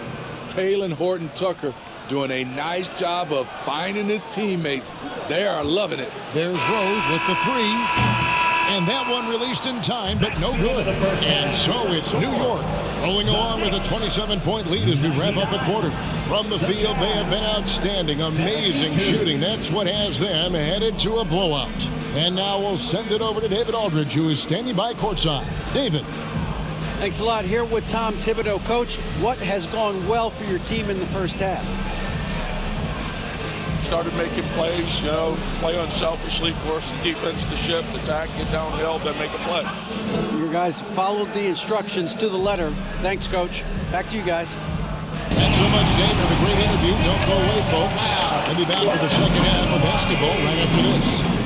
Taylor Horton Tucker doing a nice job of finding his teammates. They are loving it. There's Rose with the 3. And that one released in time, but no good. And so it's New York rolling along with a 27-point lead as we wrap up the quarter. From the field, they have been outstanding. Amazing shooting. That's what has them headed to a blowout. And now we'll send it over to David Aldridge, who is standing by courtside. David. Thanks a lot. Here with Tom Thibodeau. Coach, what has gone well for your team in the first half? Started making plays, play unselfishly, force the defense to shift, attack, get downhill, then make a play. Your guys followed the instructions to the letter. Thanks, Coach. Back to you guys. Thanks so much, Dave, for the great interview. Don't go away, folks. We'll be back for the second half of basketball right after this.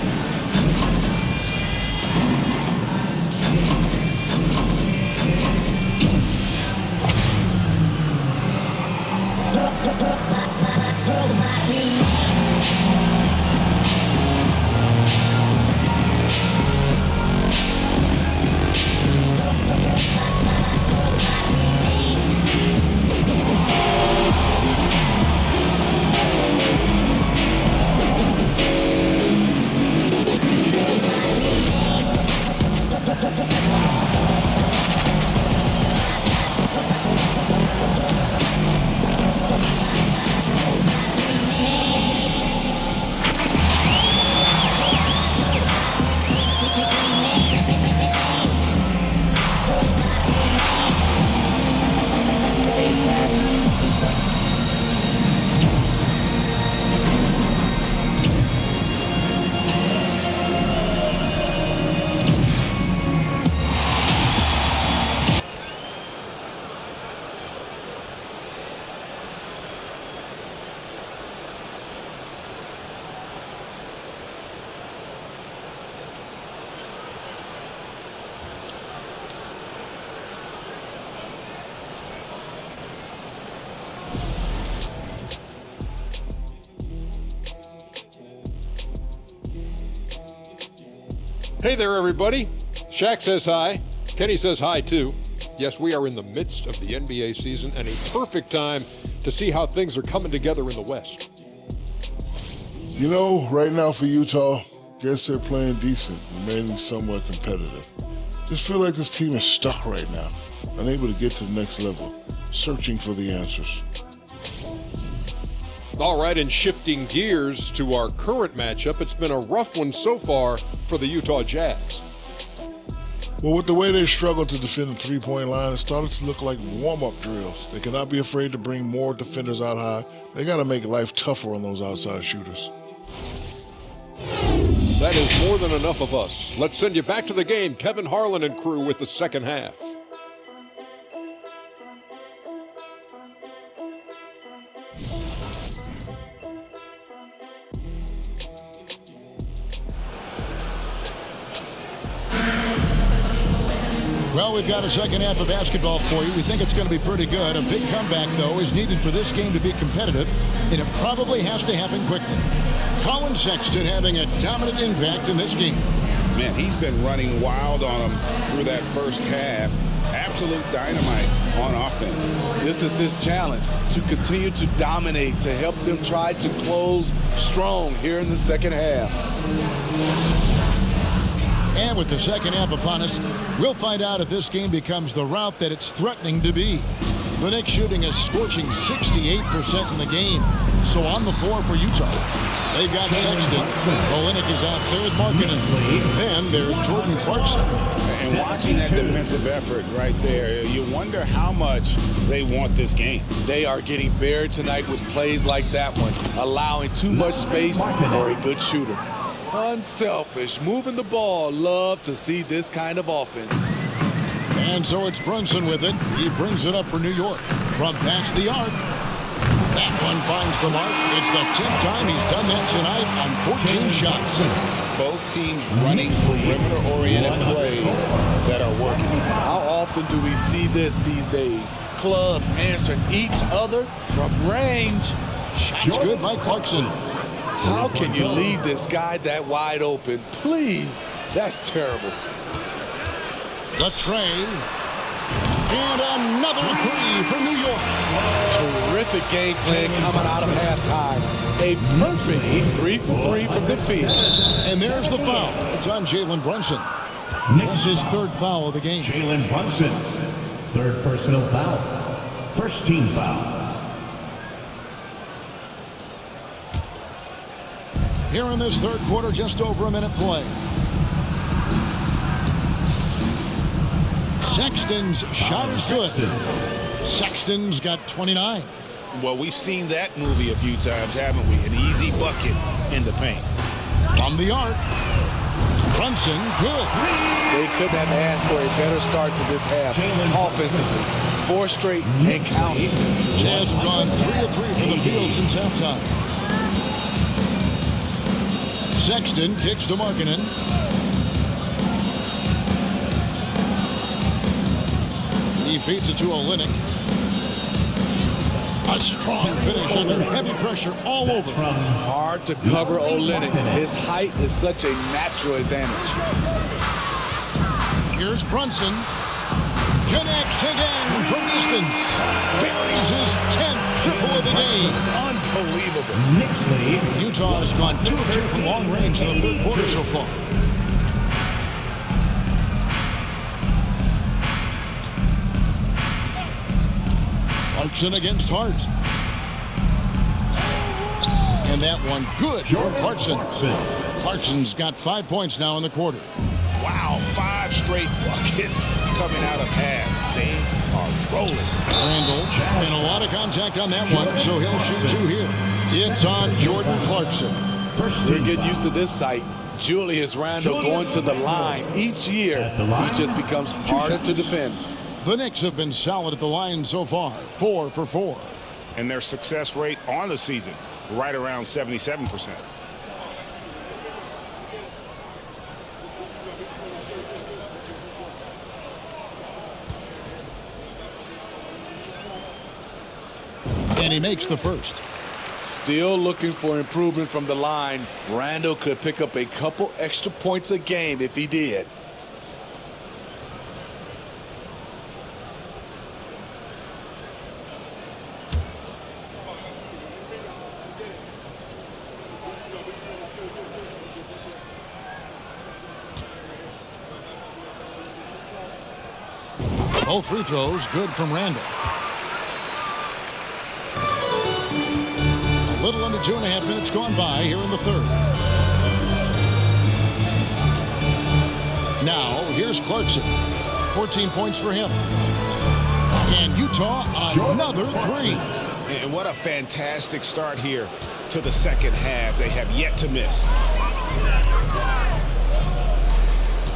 Hey there, everybody. Shaq says hi. Kenny says hi, too. Yes, we are in the midst of the NBA season and a perfect time to see how things are coming together in the West. Right now for Utah, guess they're playing decent, remaining somewhat competitive. Just feel like this team is stuck right now, unable to get to the next level, searching for the answers. All right, and shifting gears to our current matchup, it's been a rough one so far for the Utah Jazz. Well, with the way they struggled to defend the three-point line, it started to look like warm-up drills. They cannot be afraid to bring more defenders out high. They got to make life tougher on those outside shooters. That is more than enough of us. Let's send you back to the game. Kevin Harlan and crew with the second half. Well, we've got a second half of basketball for you. We think it's going to be pretty good. A big comeback, though, is needed for this game to be competitive, and it probably has to happen quickly. Colin Sexton having a dominant impact in this game. Man, he's been running wild on them through that first half. Absolute dynamite on offense. This is his challenge, to continue to dominate, to help them try to close strong here in the second half. And with the second half upon us, we'll find out if this game becomes the route that it's threatening to be. The Knicks shooting a scorching 68% in the game. So on the floor for Utah, they've got Sexton. Olenek is out there with Markkanen. Then there's Jordan Clarkson. And watching that defensive effort right there, you wonder how much they want this game. They are getting buried tonight with plays like that one, allowing too much space for a good shooter. Unselfish, moving the ball. Love to see this kind of offense. And so it's Brunson with it. He brings it up for New York. From past the arc. That one finds the mark. It's the 10th time he's done that tonight on 14 shots. Both teams running perimeter-oriented plays that are working. How often do we see this these days? Clubs answering each other from range. Shots good by Clarkson. How can you leave this guy that wide open? Please, that's terrible. The train. And another three for New York. Terrific game plan coming out of halftime. A perfect 3 for 3 from the field. And there's the foul. It's on Jalen Brunson. That's his third foul of the game. Jalen Brunson, third personal foul. First team foul. Here in this third quarter, just over a minute play. Sexton's shot is good. Sexton's got 29. Well, we've seen that movie a few times, haven't we? An easy bucket in the paint. From the arc, Brunson, good. They couldn't have asked for a better start to this half offensively. 4 straight and counting. Jazz have gone 3 of 3 from the field since halftime. Sexton kicks to Markkanen. He feeds it to Olynyk. A strong finish under heavy pressure all over. Hard to cover Olynyk. His height is such a natural advantage. Here's Brunson. Connects again from distance. Buries his 10th triple of the game. Unbelievable. Knicks lead. Utah has gone 2 of 2 from long range in the third quarter so far. Clarkson against Hart. And that one good for Clarkson. Clarkson's got 5 points now in the quarter. Wow, 5 straight buckets coming out of half. They are rolling. Randall, and a lot of contact on that one, so he'll shoot 2 here. It's on Jordan Clarkson. We're getting used to this sight. Julius Randle going to the line each year. He just becomes harder to defend. The Knicks have been solid at the line so far, 4 for 4. And their success rate on the season, right around 77%. And he makes the first. Still looking for improvement from the line. Randle could pick up a couple extra points a game if he did. Both free throws good from Randall. A little under 2.5 minutes gone by here in the third. Now, here's Clarkson. 14 points for him. And Utah, another 3. And what a fantastic start here to the second half. They have yet to miss.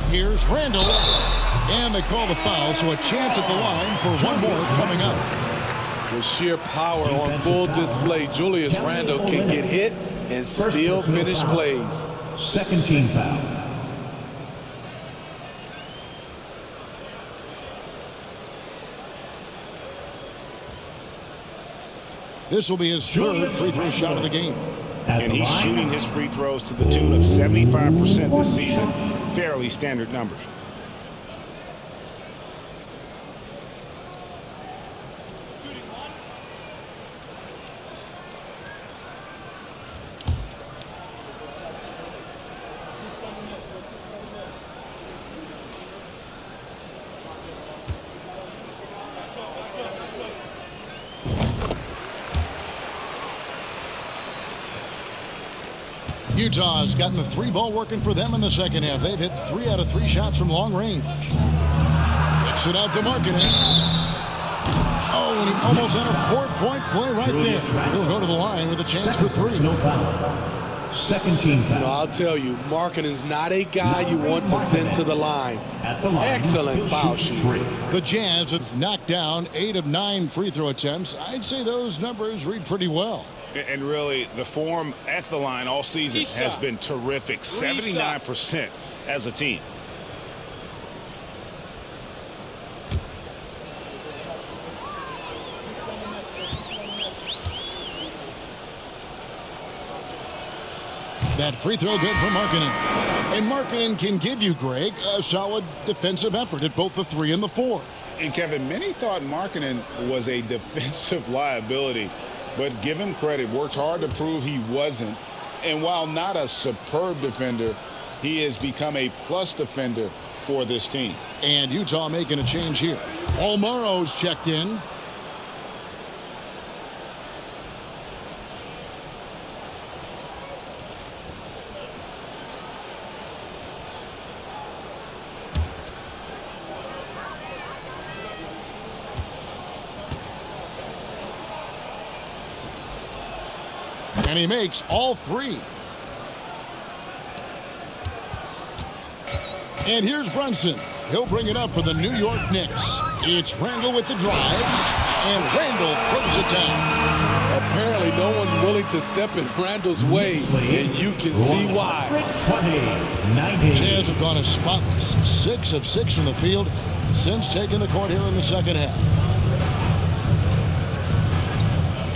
Here's Randall. And they call the foul, so a chance at the line for one more coming up. With sheer power on full display, Julius Randle can get hit and still finish plays. Second team foul. This will be his third free throw shot of the game. And he's shooting his free throws to the tune of 75% this season. Fairly standard numbers. Utah's gotten the 3-ball working for them in the second half. They've hit 3 out of 3 shots from long range. Kicks it out to Markkanen. Oh, and he almost had a 4-point play right there. He'll go to the line with a chance for 3. No foul. Second team foul. I'll tell you, Markkanen's not a guy you want to send to the line. Excellent foul shoot. The Jazz have knocked down 8 of 9 free throw attempts. I'd say those numbers read pretty well. And really, the form at the line all season has been terrific. 79% as a team. That free throw good for Markkanen. And Markkanen can give you, Greg, a solid defensive effort at both the 3 and the 4. And Kevin, many thought Markkanen was a defensive liability. But give him credit, worked hard to prove he wasn't. And while not a superb defender, he has become a plus defender for this team. And Utah making a change here. Olmaro's checked in. And he makes all three. And here's Brunson. He'll bring it up for the New York Knicks. It's Randall with the drive, and Randall throws it down. Apparently, no one's willing to step in Randall's way, and you can see why. Jazz have gone as spotless, 6 of 6 from the field since taking the court here in the second half.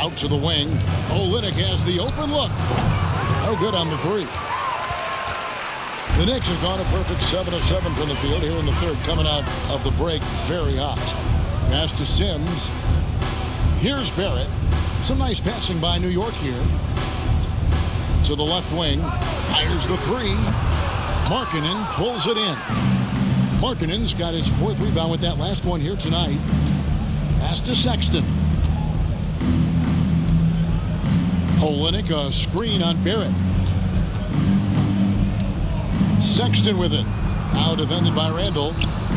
Out to the wing. Olynyk has the open look. No good on the three. The Knicks have gone a perfect 7 of 7 from the field here in the third, coming out of the break very hot. Pass to Sims. Here's Barrett. Some nice passing by New York here. To the left wing. Fires the three. Markkanen pulls it in. Markkanen's got his 4th rebound with that last one here tonight. Pass to Sexton. Olynyk, a screen on Barrett. Sexton with it. Now defended by Randall.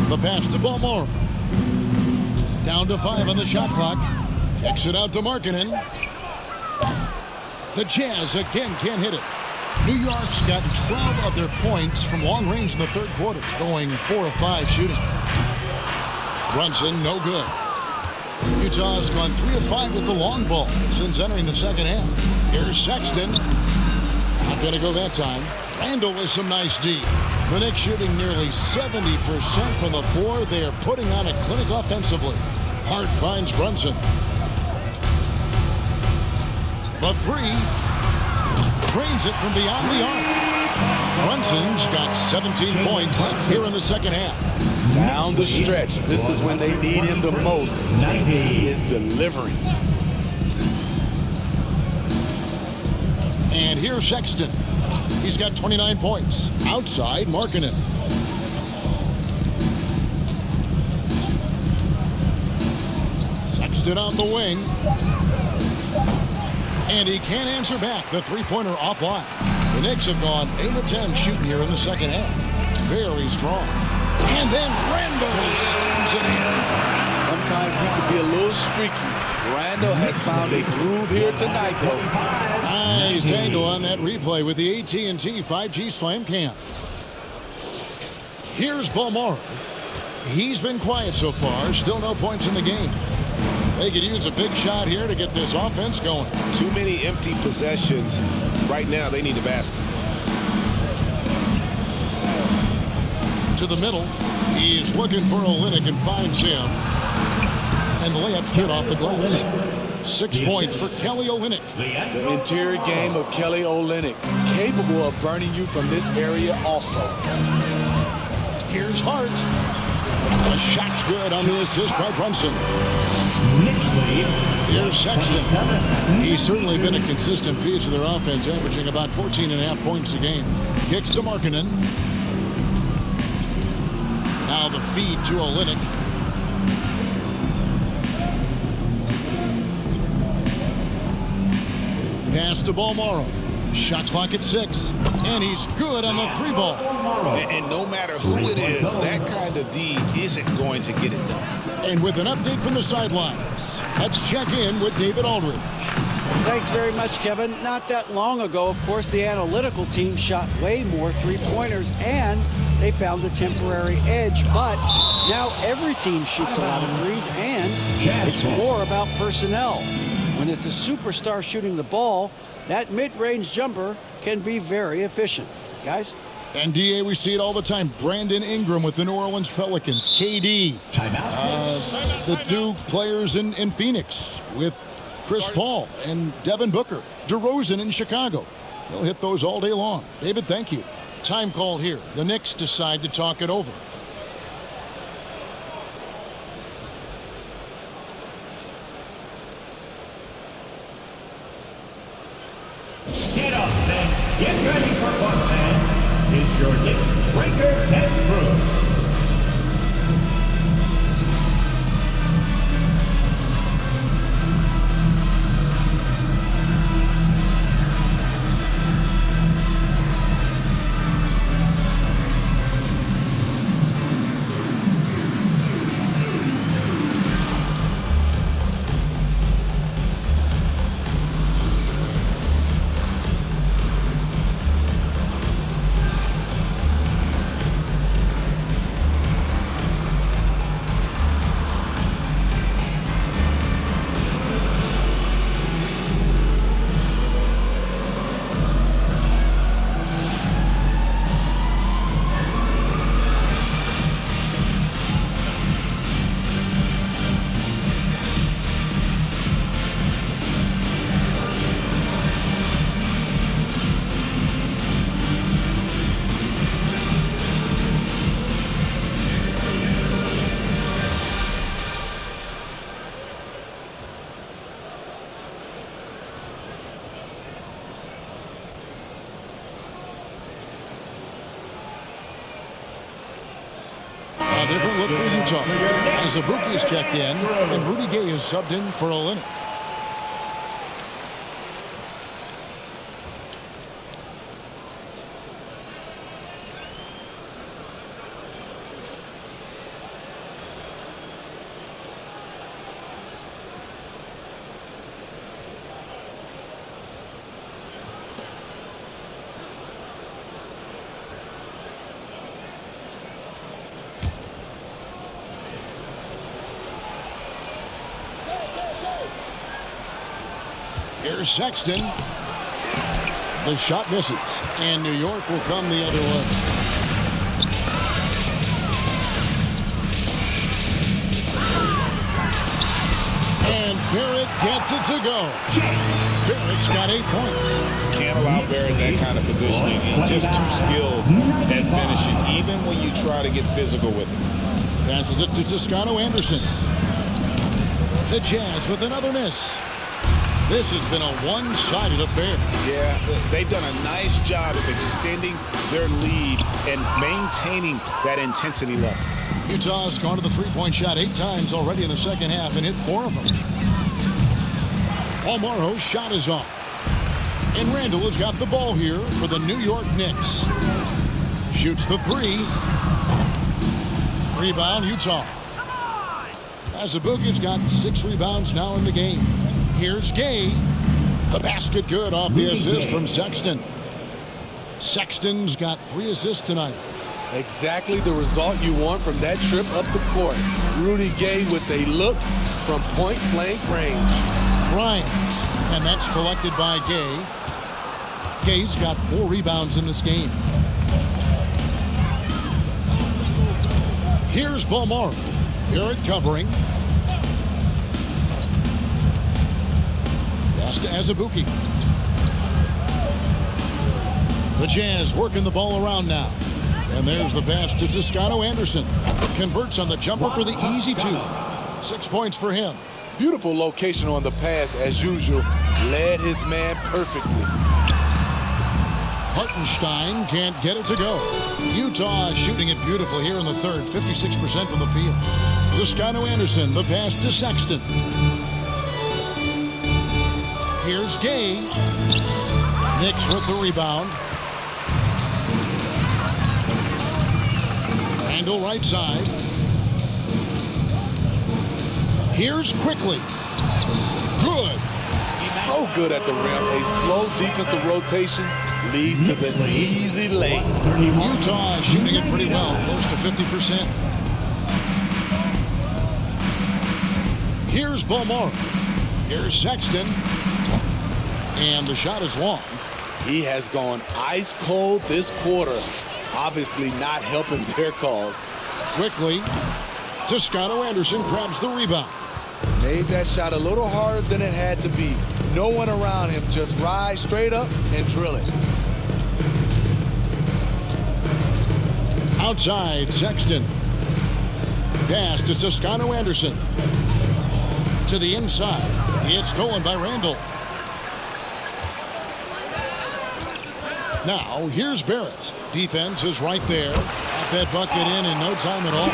The pass to Balmore. Down to 5 on the shot clock. Kicks it out to Markkanen. The Jazz again can't hit it. New York's got 12 of their points from long range in the third quarter, going 4 of 5 shooting. Brunson, no good. Utah's gone 3 of 5 with the long ball since entering the second half. Here's Sexton. Not going to go that time. Randall with some nice D. The Knicks shooting nearly 70% from the floor. They are putting on a clinic offensively. Hart finds Brunson. The three. Drains it from beyond the arc. Brunson's got 17 points here in the second half. Down the stretch. This is when they need him the most. And he is delivering. And here's Sexton. He's got 29 points. Outside, Markkanen. Sexton on the wing. And he can't answer back. The three-pointer offline. The Knicks have gone 8 of 10 shooting here in the second half. Very strong. And then Randall slams it in. Sometimes he can be a little streaky. Randall has found a groove here tonight, though. Nice angle on that replay with the AT&T 5G Slam Cam. Here's Balmore. He's been quiet so far. Still no points in the game. They could use a big shot here to get this offense going. Too many empty possessions. Right now, they need a basket. To the middle. He's looking for Olynyk and finds him. And the layup's good off the glass. 6 points for Kelly Olynyk. The interior game of Kelly Olynyk, capable of burning you from this area also. Here's Hart. The shot's good on the assist by Brunson. Here's Sexton. He's certainly been a consistent piece of their offense, averaging about 14.5 points a game. Kicks to Markkanen. Now the feed to Olynyk. Pass to Balmore. Shot clock at 6. And he's good on the 3 ball. And no matter who it is, that kind of D isn't going to get it done. And with an update from the sidelines, let's check in with David Aldridge. Thanks very much, Kevin. Not that long ago, of course, the analytical team shot way more three-pointers, and they found a temporary edge. But now every team shoots a lot of threes, and it's more about personnel. When it's a superstar shooting the ball, that mid-range jumper can be very efficient. Guys? And DA, we see it all the time. Brandon Ingram with the New Orleans Pelicans. KD. The 2 players in Phoenix with Chris Paul and Devin Booker. DeRozan in Chicago. They'll hit those all day long. David, thank you. Time call here. The Knicks decide to talk it over. Get up and get ready for fun, fans. It's your Knicks Breaker Test Group. A different look for Utah. As Azubuike is checked in, and Rudy Gay is subbed in for Olynyk. Here's Sexton. The shot misses, and New York will come the other way. And Barrett gets it to go. Barrett's got 8 points. Can't allow Barrett that kind of positioning. He's just too skilled at finishing, even when you try to get physical with him. Passes it to Toscano Anderson. The Jazz with another miss. This has been a one-sided affair. Yeah, they've done a nice job of extending their lead and maintaining that intensity level. Utah's gone to the three-point shot 8 times already in the second half and hit 4 of them. Almaro's shot is off. And Randall has got the ball here for the New York Knicks. Shoots the 3. Rebound, Utah. Azubuike's got 6 rebounds now in the game. Here's Gay. The basket good off the assist from Sexton. Sexton's got 3 assists tonight. Exactly the result you want from that trip up the court. Rudy Gay with a look from point-blank range. Bryant, and that's collected by Gay. Gay's got 4 rebounds in this game. Here's Balmar. Barrett covering. Pass to Azubuike. The Jazz working the ball around now. And there's the pass to Toscano Anderson. Converts on the jumper for the easy 2. 6 points for him. Beautiful location on the pass as usual. Led his man perfectly. Hartenstein can't get it to go. Utah shooting it beautifully here in the third. 56% from the field. Toscano Anderson, the pass to Sexton. Here's Gay. Knicks with the rebound. Angle right side. Here's Quickly. Good. So good at the rim. A slow defensive rotation leads to the easy lay. Utah shooting it pretty well, close to 50%. Here's Balmar. Here's Sexton. And the shot is long. He has gone ice cold this quarter. Obviously not helping their cause. Quickly, Toscano Anderson grabs the rebound. Made that shot a little harder than it had to be. No one around him, just rise straight up and drill it. Outside, Sexton. Pass to Toscano Anderson. To the inside. It's stolen by Randall. Now, here's Barrett. Defense is right there. Got that bucket in no time at all.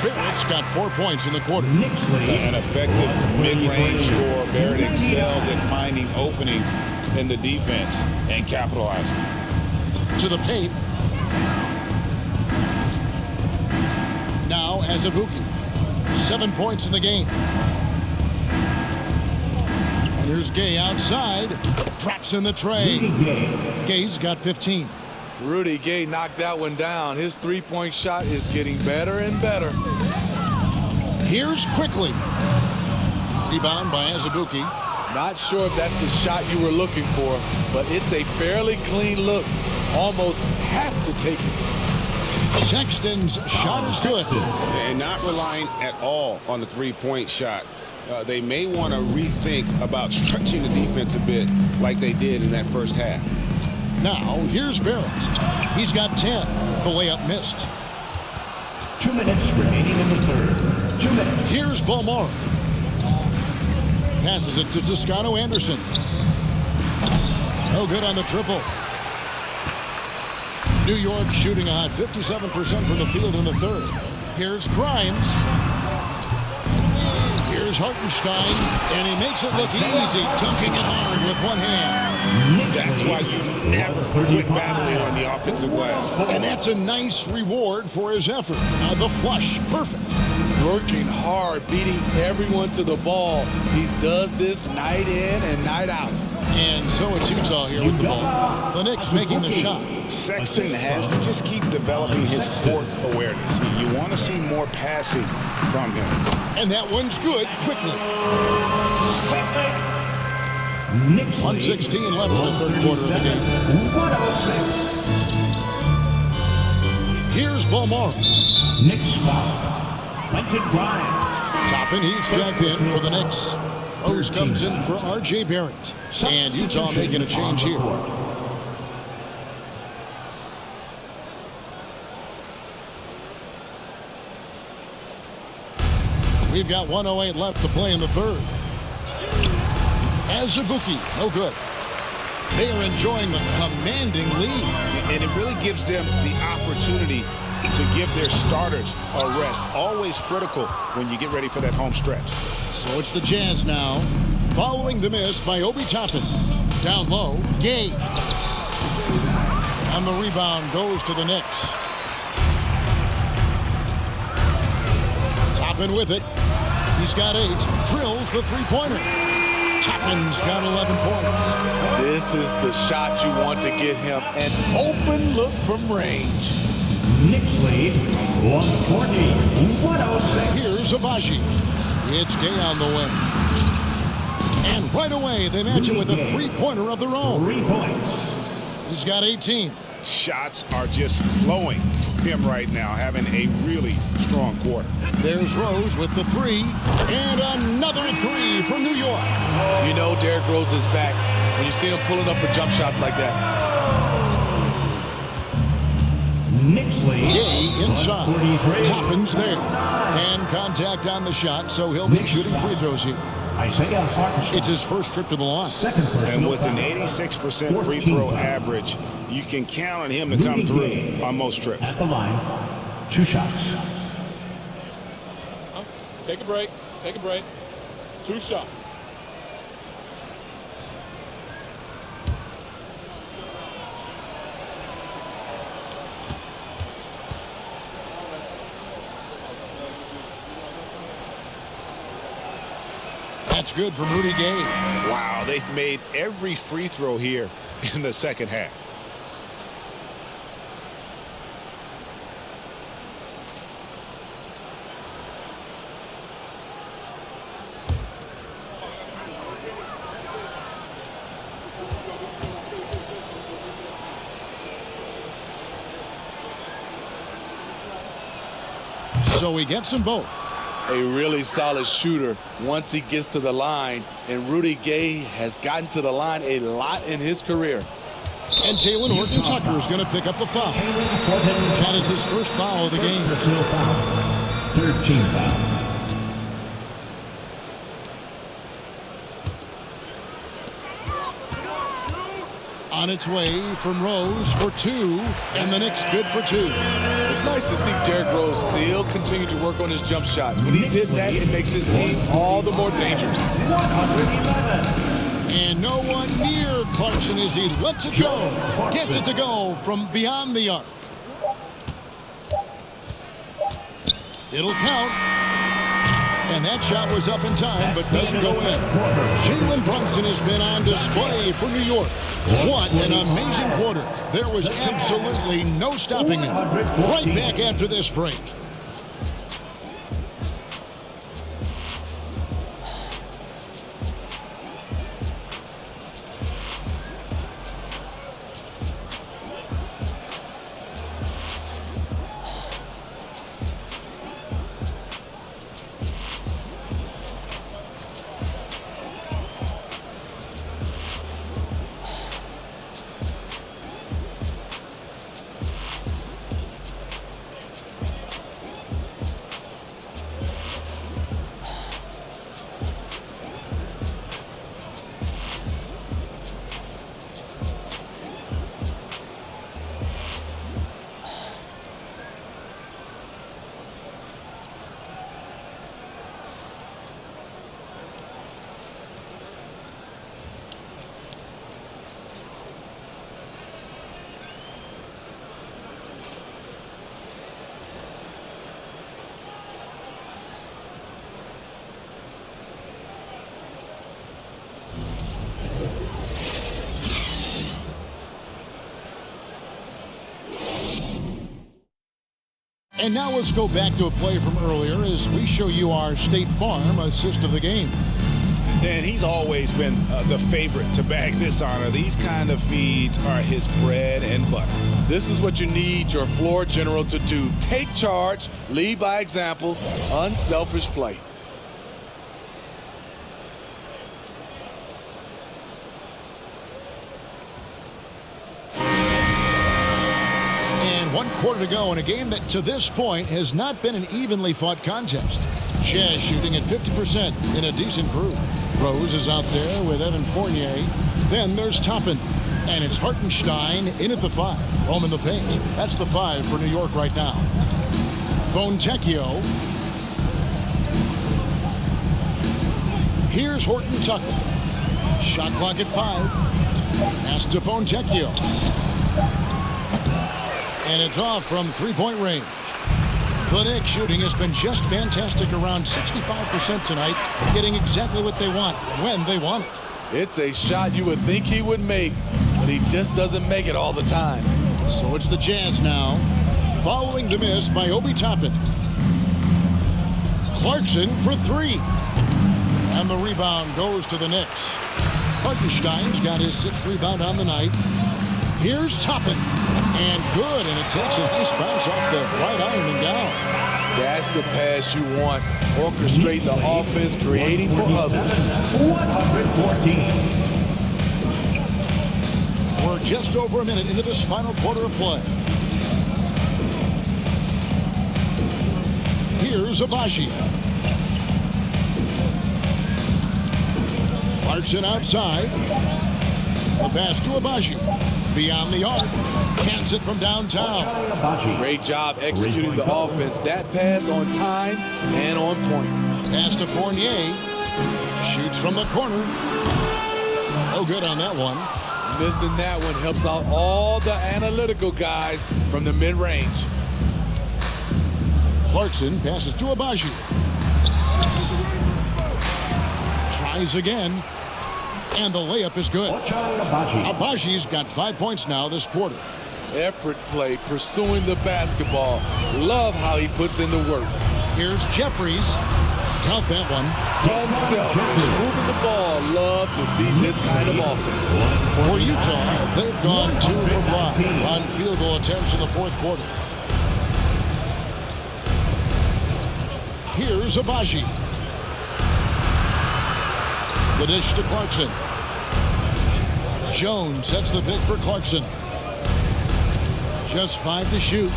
Barrett's got 4 points in the quarter. An effective mid-range scorer. Barrett excels at finding openings in the defense and capitalizing. To the paint. Now, Azubuike. 7 points in the game. And here's Gay outside. Traps in the tray. Gay's got 15. Rudy Gay knocked that one down. His three-point shot is getting better and better. Here's Quickly. Rebound by Azubuike. Not sure if that's the shot you were looking for, but it's a fairly clean look. Almost have to take it. Sexton's shot is good. And not relying at all on the three-point shot. They may want to rethink about stretching the defense a bit like they did in that first half. Now, here's Barrett. He's got 10. The layup missed. 2 minutes remaining in the third. 2 minutes. Here's Balmar. Passes it to Toscano Anderson. No good on the triple. New York shooting a hot 57% from the field in the third. Here's Grimes. Here's Hartenstein, and he makes it look easy, dunking it hard with one hand. That's why you never quit battling on the offensive glass. And that's a nice reward for his effort. The flush, perfect. Working hard, beating everyone to the ball. He does this night in and night out. And so it's Utah here with the ball. The Knicks making the shot. Sexton has to just keep developing his court awareness. You want to see more passing from him. And that one's good quickly. 1:16 left in the third quarter of the game. 106. Here's Balmore. Knicks foul. Quentin Grimes. Toppin, he's jacked in for the Knicks. Rose comes in for R.J. Barrett. And Utah making a change here. We've got 1:08 left to play in the third. Azubuike, no good. They are enjoying a commanding lead. And it really gives them the opportunity to give their starters a rest. Always critical when you get ready for that home stretch. So it's the Jazz now, following the miss by Obi Toppin. Down low, Gay. And the rebound goes to the Knicks. Toppin with it. He's got 8. Drills the three-pointer. Toppin's got 11 points. This is the shot you want to get him. An open look from range. Knicks lead 140-106. Here's Abaji. It's Gay on the wing. And right away, they match it with a three-pointer of their own. 3 points. He's got 18. Shots are just flowing for him right now, having a really strong quarter. There's Rose with the 3. And another 3 from New York. You know Derrick Rose is back when you see him pulling up for jump shots like that. Knicks lead. Gay inside. 143. Toppin's there. And contact on the shot, so he'll be shooting free throws here. Isaiah Hartenstein. It's his first trip to the line. Second And personal with an foul. 86% free throw average, you can count on him to come through on most trips. At the line, 2 shots. Take a break. Take a break. 2 shots. That's good from Rudy Gay. Wow, they've made every free throw here in the second half. So he gets them both. A really solid shooter once he gets to the line, and Rudy Gay has gotten to the line a lot in his career. And Jalen Horton-Tucker is going to pick up the foul. That is his first foul of the game. Personal foul. 13 foul. On its way from Rose for 2, and the Knicks good for 2. It's nice to see Derrick Rose still continue to work on his jump shot. When he's hit that, it makes his team all the more dangerous. 111. And no one near Clarkson as he lets it go. Gets it to go from beyond the arc. It'll count. And that shot was up in time, but doesn't go in. Jalen Brunson has been on display for New York. What an amazing quarter. There was absolutely no stopping him. Right back after this break. And now let's go back to a play from earlier as we show you our State Farm assist of the game. And he's always been the favorite to bag this honor. These kind of feeds are his bread and butter. This is what you need your floor general to do. Take charge, lead by example, unselfish play. And 1 quarter to go in a game that to this point has not been an evenly fought contest. Jazz shooting at 50% in a decent group. Rose is out there with Evan Fournier. Then there's Toppin. And it's Hartenstein in at the 5. Home in the paint. That's the 5 for New York right now. Fontecchio. Here's Horton Tucker. Shot clock at 5. Pass to Fontecchio. And it's off from three-point range. The Knicks shooting has been just fantastic, around 65% tonight, getting exactly what they want when they want it. It's a shot you would think he would make, but he just doesn't make it all the time. So it's the Jazz now, following the miss by Obi Toppin. Clarkson for 3. And the rebound goes to the Knicks. Hartenstein's got his 6th rebound on the night. Here's Toppin. And good, and it takes a nice bounce off the right iron and down. That's the pass you want. Orchestrate the offense, creating for others. 114. We're just over a minute into this final quarter of play. Here's Abaji. Clarkson outside. The pass to Abaji. Beyond the arc. Cans it from downtown. Great job executing the offense. That pass on time and on point. Pass to Fournier. Shoots from the corner. No good on that one. Missing that one helps out all the analytical guys from the mid-range. Clarkson passes to Abaji. Tries again. And the layup is good. Abaji's got 5 points now this quarter. Effort play, pursuing the basketball. Love how he puts in the work. Here's Jeffries. Count that one. Unselfish, moving the ball. Love to see this kind of offense. For Utah, they've gone 2 for 5 on field goal attempts in the 4th quarter. Here's Abaji. The dish to Clarkson. Jones sets the pick for Clarkson. Just 5 to shoot.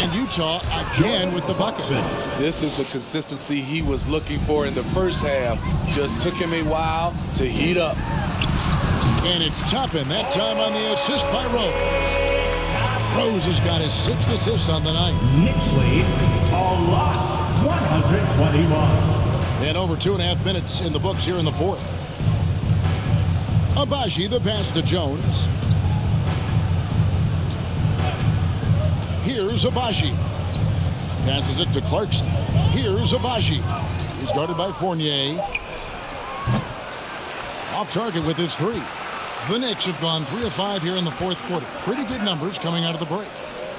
And Utah again with the bucket. This is the consistency he was looking for in the first half. Just took him a while to heat up. And it's Toppin, that time on the assist by Rose. Rose has got his 6th assist on the night. Knicks lead a lot, 121. And over 2.5 minutes in the books here in the 4th. Abaji, the pass to Jones. Here's Abaji. Passes it to Clarkson. Here's Abaji. He's guarded by Fournier. Off target with his 3. The Knicks have gone 3 of 5 here in the 4th quarter. Pretty good numbers coming out of the break.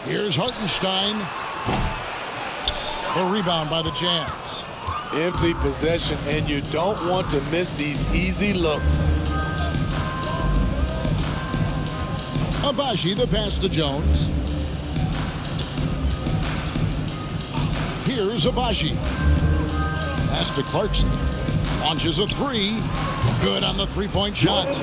Here's Hartenstein. The rebound by the Jazz. Empty possession, and you don't want to miss these easy looks. Abaji, the pass to Jones. Here's Abaji. Pass to Clarkson. Launches a 3. Good on the 3-point shot.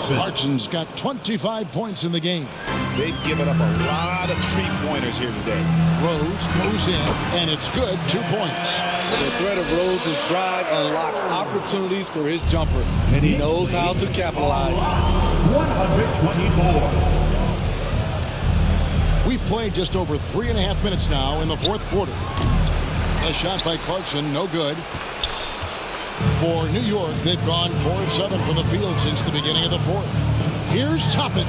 Clarkson's got 25 points in the game. They've given up a lot of 3-pointers here today. Rose goes in, and it's good. 2 points. The threat of Rose's drive unlocks opportunities for his jumper, and he knows how to capitalize. 124. We've played just over 3.5 minutes now in the 4th quarter. A shot by Clarkson, no good. For New York, they've gone 4 of 7 from the field since the beginning of the 4th. Here's Toppin.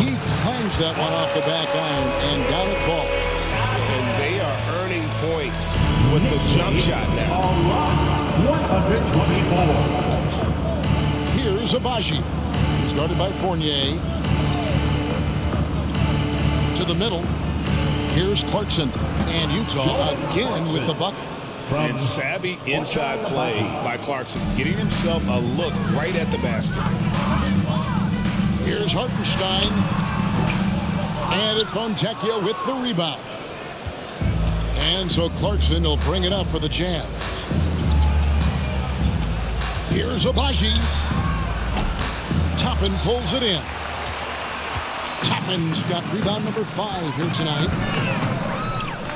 He clangs that one off the back iron, and down it falls. And they are earning points with the jump shot now. 124. Here's Abaji. He's guarded by Fournier. To the middle. Here's Clarkson, and Utah again with the bucket. And savvy inside play by Clarkson, getting himself a look right at the basket. Here's Hartenstein, and it's Fontecchio with the rebound. And so Clarkson will bring it up for the Jazz. Here's Abaji. Toppin pulls it in. Toppin's got rebound number 5 here tonight.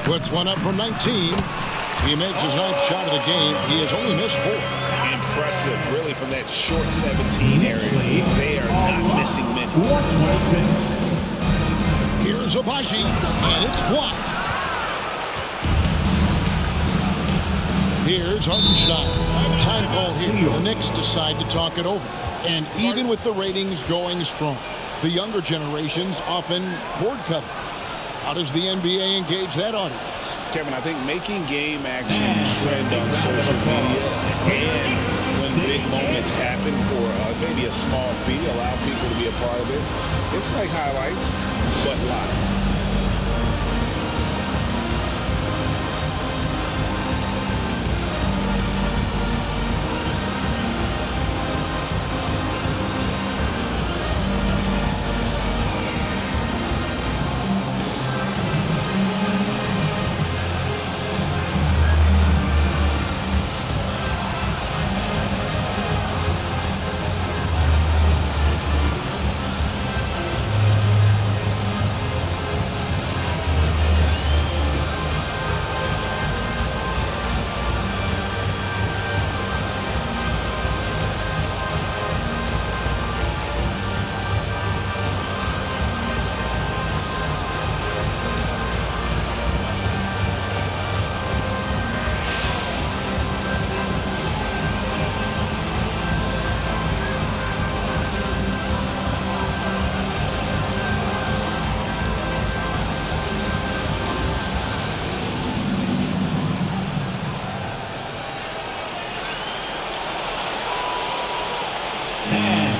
Puts one up from 19. He makes his 9th shot of the game. He has only missed 4. Impressive, really, from that short 17 area. They are not missing many. Here's Abaji, and it's blocked. Here's Hartenstein. Time call here. The Knicks decide to talk it over. And even with the ratings going strong, the younger generations often cord cut. How does the NBA engage that audience? Kevin, I think making game action trend on social media, and when big moments happen for maybe a small fee, allow people to be a part of it. It's like highlights, but live.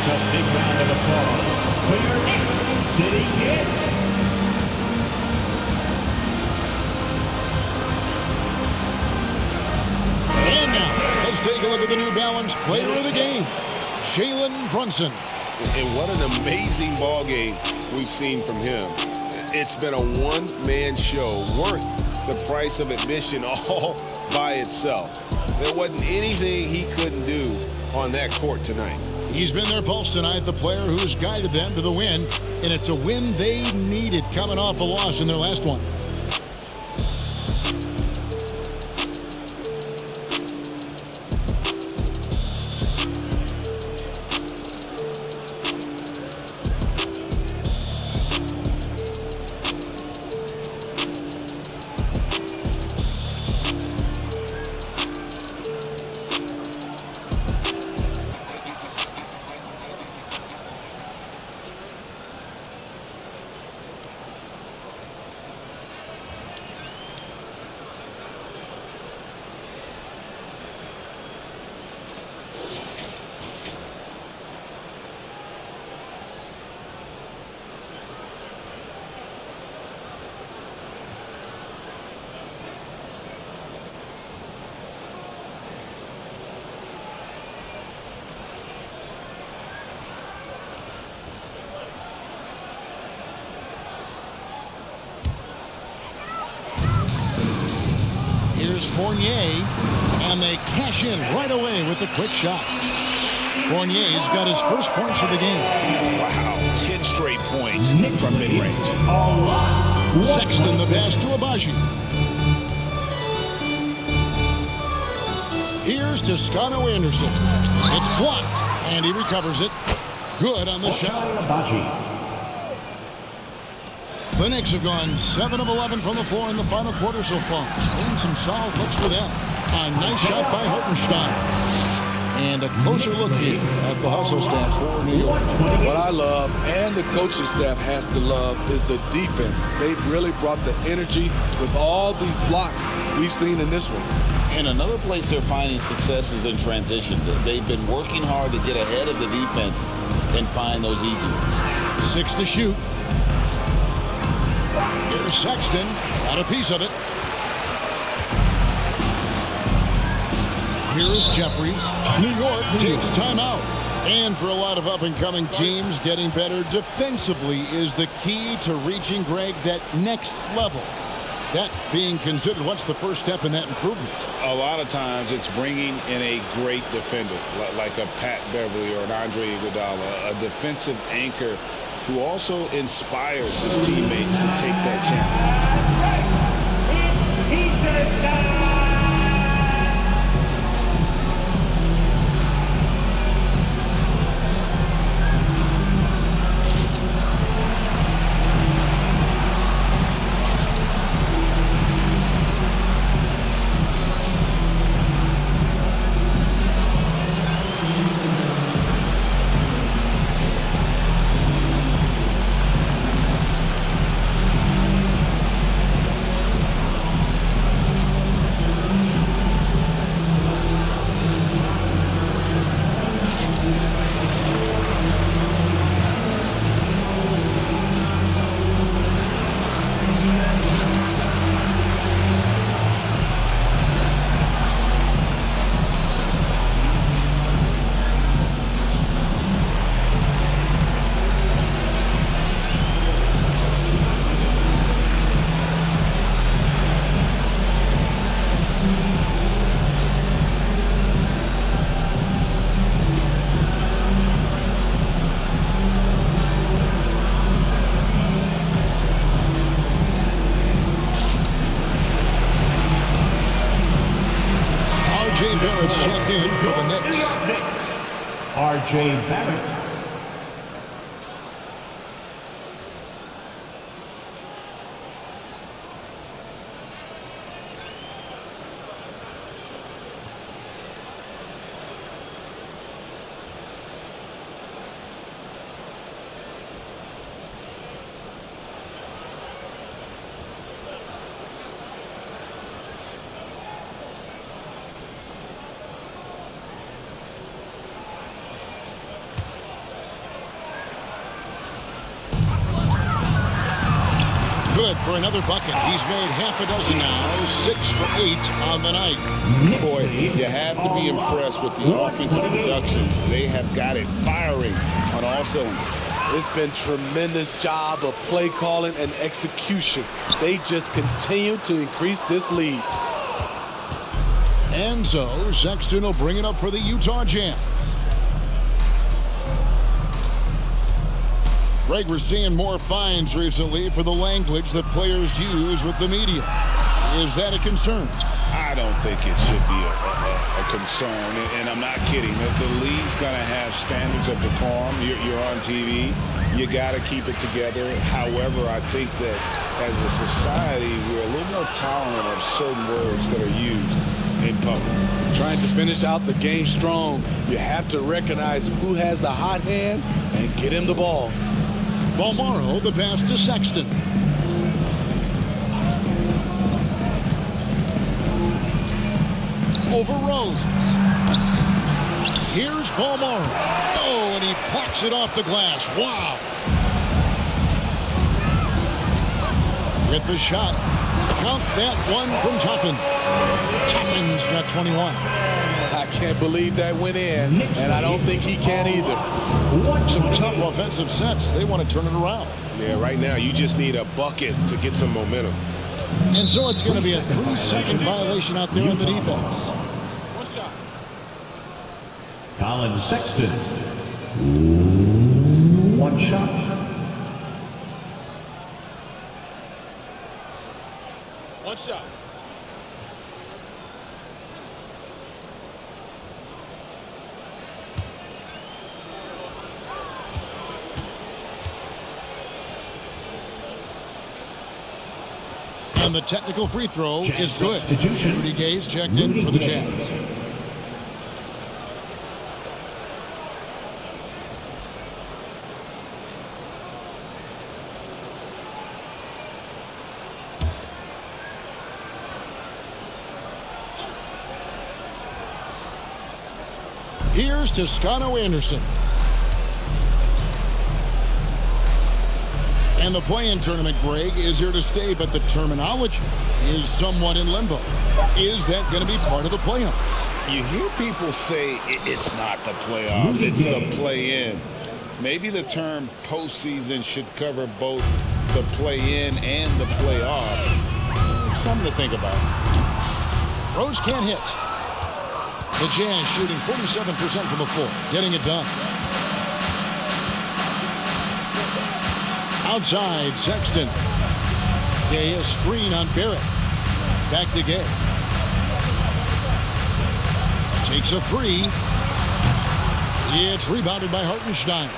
A big round of applause for your Knicks City Kid. And now, let's take a look at the New Balance player of the game, Jalen Brunson. And what an amazing ball game we've seen from him. It's been a one-man show worth the price of admission all by itself. There wasn't anything he couldn't do on that court tonight. He's been their pulse tonight, the player who's guided them to the win, and it's a win they needed coming off a loss in their last one. Here's Fournier, and they cash in right away with the quick shot. Fournier's got his first points of the game. Wow, 10 straight points from mid-range. Sexton the pass to Abaji. Here's Toscano Anderson. It's blocked, and he recovers it. Good on the shot. The Knicks have gone 7 of 11 from the floor in the final quarter so far. And some solid looks for them. A nice shot by Hartenstein. And a closer look here at the hustle stats for New York. What I love, and the coaching staff has to love, is the defense. They've really brought the energy with all these blocks we've seen in this one. And another place they're finding success is in transition. They've been working hard to get ahead of the defense and find those easy ones. 6 to shoot. Here's Sexton. Got a piece of it. Here is Jeffries. New York takes timeout. And for a lot of up-and-coming teams, getting better defensively is the key to reaching, Greg, that next level. That being considered, what's the first step in that improvement? A lot of times it's bringing in a great defender, like a Pat Beverly or an Andre Iguodala, a defensive anchor who also inspires his teammates to take that challenge. Barrett's checked in for the Knicks. R.J. Barrett. Good for another bucket. He's made half a dozen now, 6 for 8 on the night. Boy, you have to be impressed with the offensive production. They have got it firing on all cylinders. It's been tremendous job of play calling and execution. They just continue to increase this lead. And so Sexton will bring it up for the Utah Jazz. Greg, we're seeing more fines recently for the language that players use with the media. Is that a concern? I don't think it should be a concern, and I'm not kidding. The league's going to have standards of decorum. You're on TV. You got to keep it together. However, I think that as a society, we're a little more tolerant of certain words that are used in public. Trying to finish out the game strong, you have to recognize who has the hot hand and get him the ball. Balmaro, the pass to Sexton. Over Rose. Here's Balmaro. Oh, and he plucks it off the glass. Wow. With the shot. Count that one from Toppin. Toppin's got 21. I can't believe that went in, and I don't think he can either. Some tough offensive sets. They want to turn it around. Yeah, right now you just need a bucket to get some momentum. And so it's going to be a 3-second violation out there on the defense. One shot. Colin Sexton. One shot. One shot. And the technical free throw is good. Rudy Gay's checked in for the Jazz. Here's Toscano Anderson. And the play-in tournament, Greg, is here to stay, but the terminology is somewhat in limbo. Is that going to be part of the playoffs? You hear people say it's not the playoffs, it's the play-in. Maybe the term postseason should cover both the play-in and the playoff. Something to think about. Rose can't hit. The Jazz shooting 47% from the floor, getting it done. Outside, Sexton. Gay, a screen on Barrett. Back to Gay. Takes a three. It's rebounded by Hartenstein.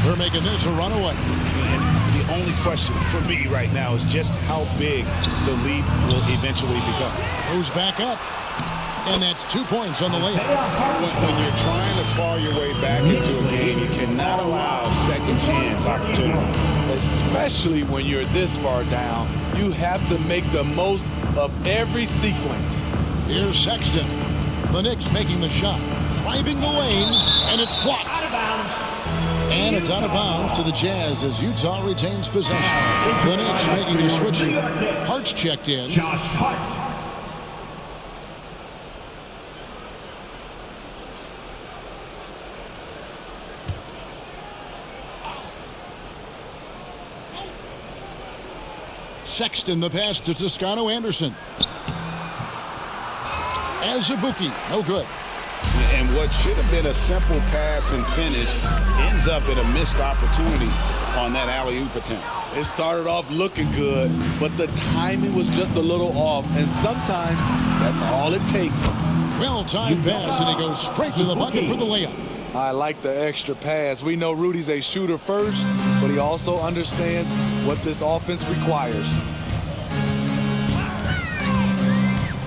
They're making this a runaway. And the only question for me right now is just how big the lead will eventually become. Goes back up. And that's 2 points on the layup. When you're trying to claw your way back into a game, you cannot allow second chance opportunity. Especially when you're this far down, you have to make the most of every sequence. Here's Sexton. The Knicks making the shot. Driving the lane, and it's blocked. Out of bounds. And it's out of bounds to the Jazz as Utah retains possession. The Knicks making a switch. Hart's checked in. Josh Hart. Sexton, the pass to Toscano Anderson. Azubuike, no good. And what should have been a simple pass and finish ends up in a missed opportunity on that alley-oop attempt. It started off looking good, but the timing was just a little off, and sometimes that's all it takes. Well-timed pass, and he goes straight to the bucket for the layup. I like the extra pass. We know Rudy's a shooter first, but he also understands what this offense requires.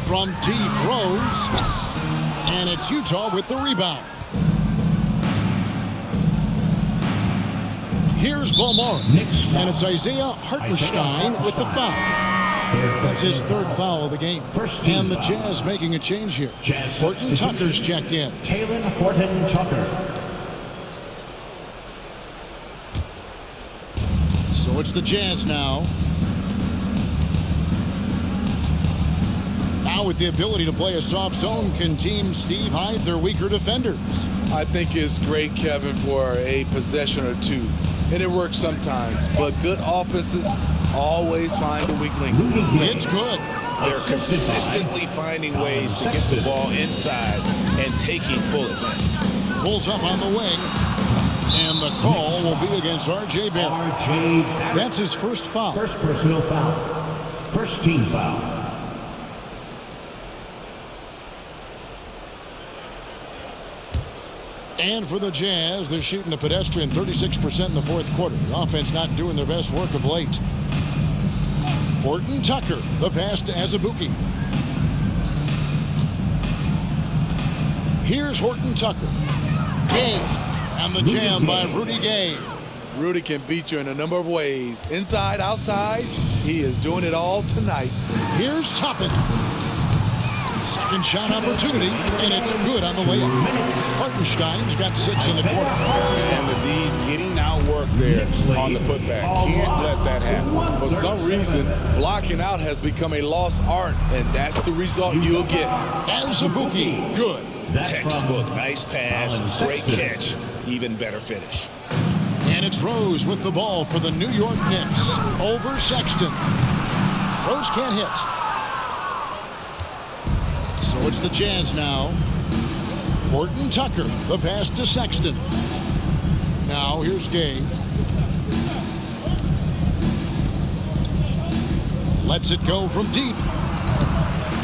From deep, Rose. And it's Utah with the rebound. Here's Beaumont. And it's Isaiah Hartenstein with the foul. That's his third foul of the game. And the Jazz making a change here. Horton Tucker's checked in. Taylor Horton Tucker. So it's the Jazz now. Now with the ability to play a soft zone, can Team Steve hide their weaker defenders? I think it's great, Kevin, for a possession or two. And it works sometimes, but good offenses always find a weak link. It's good. They're consistently finding ways to get the ball inside and taking full advantage. Pulls up on the wing. And the call will be against R.J. Barrett. That's his first foul. First personal foul. First team foul. And for the Jazz, they're shooting a pedestrian 36% in the fourth quarter. The offense not doing their best work of late. Horton Tucker, the pass to Azubuike. Here's Horton Tucker. Gay, and the jam by Rudy Gay. Rudy can beat you in a number of ways. Inside, outside, he is doing it all tonight. Here's Toppin. Second shot opportunity, and it's good on the layup. Hartenstein's got 6 in the quarter. And the D getting outworked there on the putback. Can't let that happen. For some reason, blocking out has become a lost art, and that's the result you'll get. Azubuike, good. Textbook, nice pass, great catch, even better finish. And it's Rose with the ball for the New York Knicks over Sexton. Rose can't hit. So it's the Jazz now. Horton Tucker, the pass to Sexton. Now here's Gay. Lets it go from deep.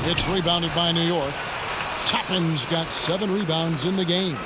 It's rebounded by New York. Toppin's got 7 rebounds in the game.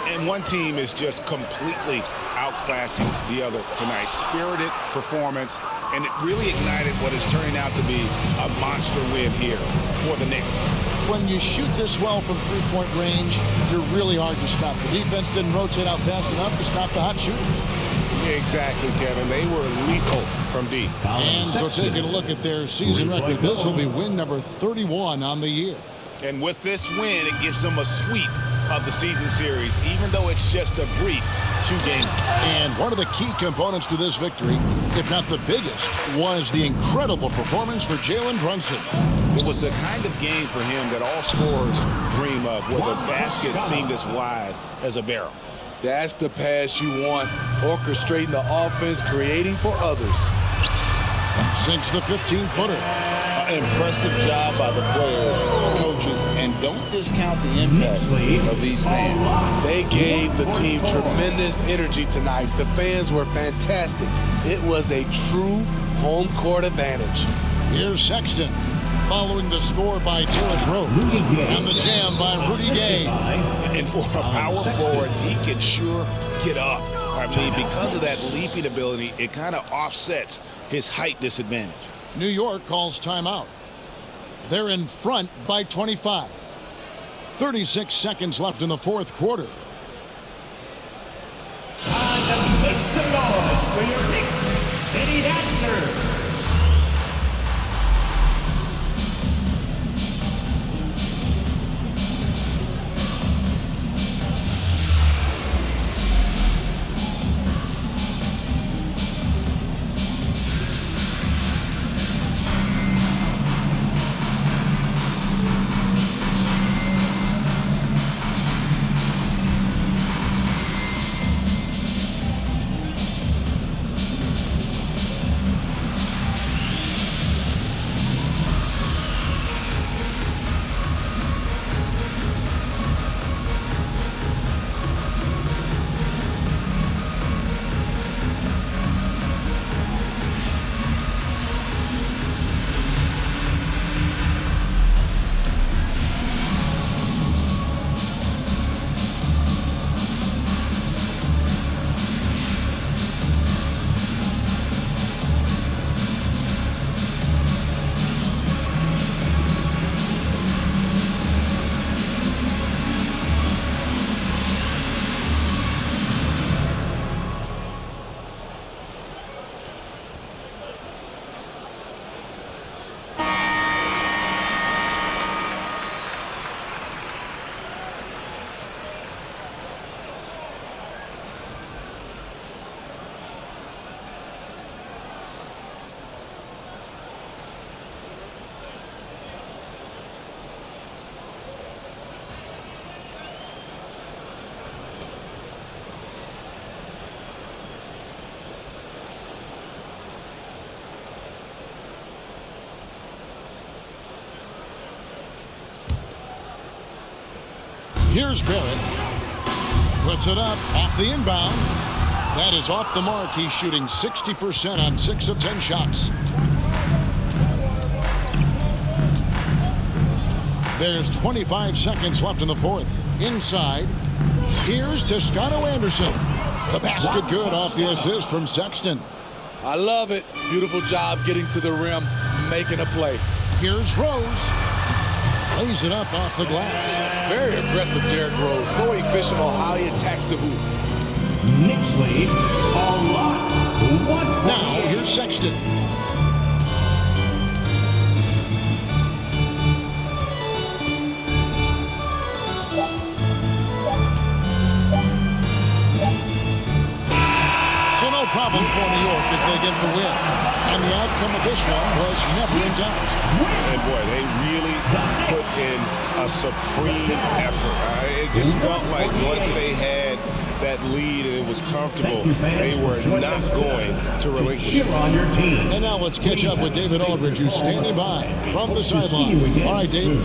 And one team is just completely outclassing the other tonight. Spirited performance, and it really ignited what is turning out to be a monster win here for the Knicks. When you shoot this well from three-point range, you're really hard to stop. The defense didn't rotate out fast enough to stop the hot shooters. Exactly, Kevin. They were lethal from deep. And so taking a look at their season record, this will be win number 31 on the year. And with this win, it gives them a sweep of the season series, even though it's just a brief 2-game. And one of the key components to this victory, if not the biggest, was the incredible performance for Jalen Brunson. It was the kind of game for him that all scorers dream of, where the basket seemed as wide as a barrel. That's the pass you want, orchestrating the offense, creating for others. Sinks the 15-footer. An impressive job by the players, coaches, and don't discount the impact of these fans. They gave the team tremendous energy tonight. The fans were fantastic. It was a true home court advantage. Here's Sexton, following the score by Derrick Rose, and the jam by Rudy Gay. And for a power forward, he can sure get up. I mean, because of that leaping ability, it kind of offsets his height disadvantage. New York calls timeout. They're in front by 25. 36 seconds left in the fourth quarter. And make some noise for your Knicks City Dancers. Here's Barrett. Puts it up off the inbound. That is off the mark. He's shooting 60% on 6 of 10 shots. There's 25 seconds left in the fourth. Inside. Here's Toscano Anderson. The basket good off the assist from Sexton. I love it. Beautiful job getting to the rim, making a play. Here's Rose. Lays it up off the glass. Very aggressive, Derrick Rose. So efficient on how he attacks the hoop. Knicks lead a lot. Now here's Sexton. So no problem for New York as they get the win. And the outcome of this one was never in doubt. And boy, they really put in a supreme effort. It just felt like once they had that lead and it was comfortable, they were not going to relinquish. And now let's catch up with David Aldridge, who's standing by from the sideline. All right, David.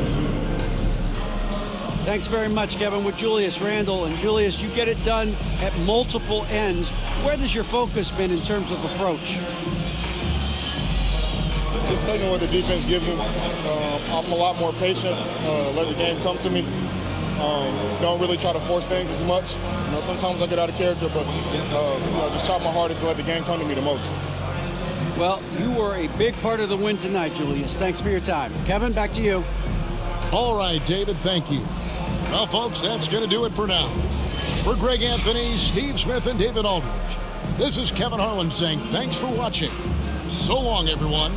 Thanks very much, Kevin, with Julius Randle. And Julius, you get it done at multiple ends. Where has your focus been in terms of approach? Just taking what the defense gives him. I'm a lot more patient, let the game come to me. Don't really try to force things as much. Sometimes I get out of character, but just try my hardest to let the game come to me the most. Well, you were a big part of the win tonight, Julius. Thanks for your time. Kevin, back to you. All right, David, thank you. Well, folks, that's going to do it for now. For Greg Anthony, Steve Smith, and David Aldridge, this is Kevin Harlan saying thanks for watching. So long, everyone.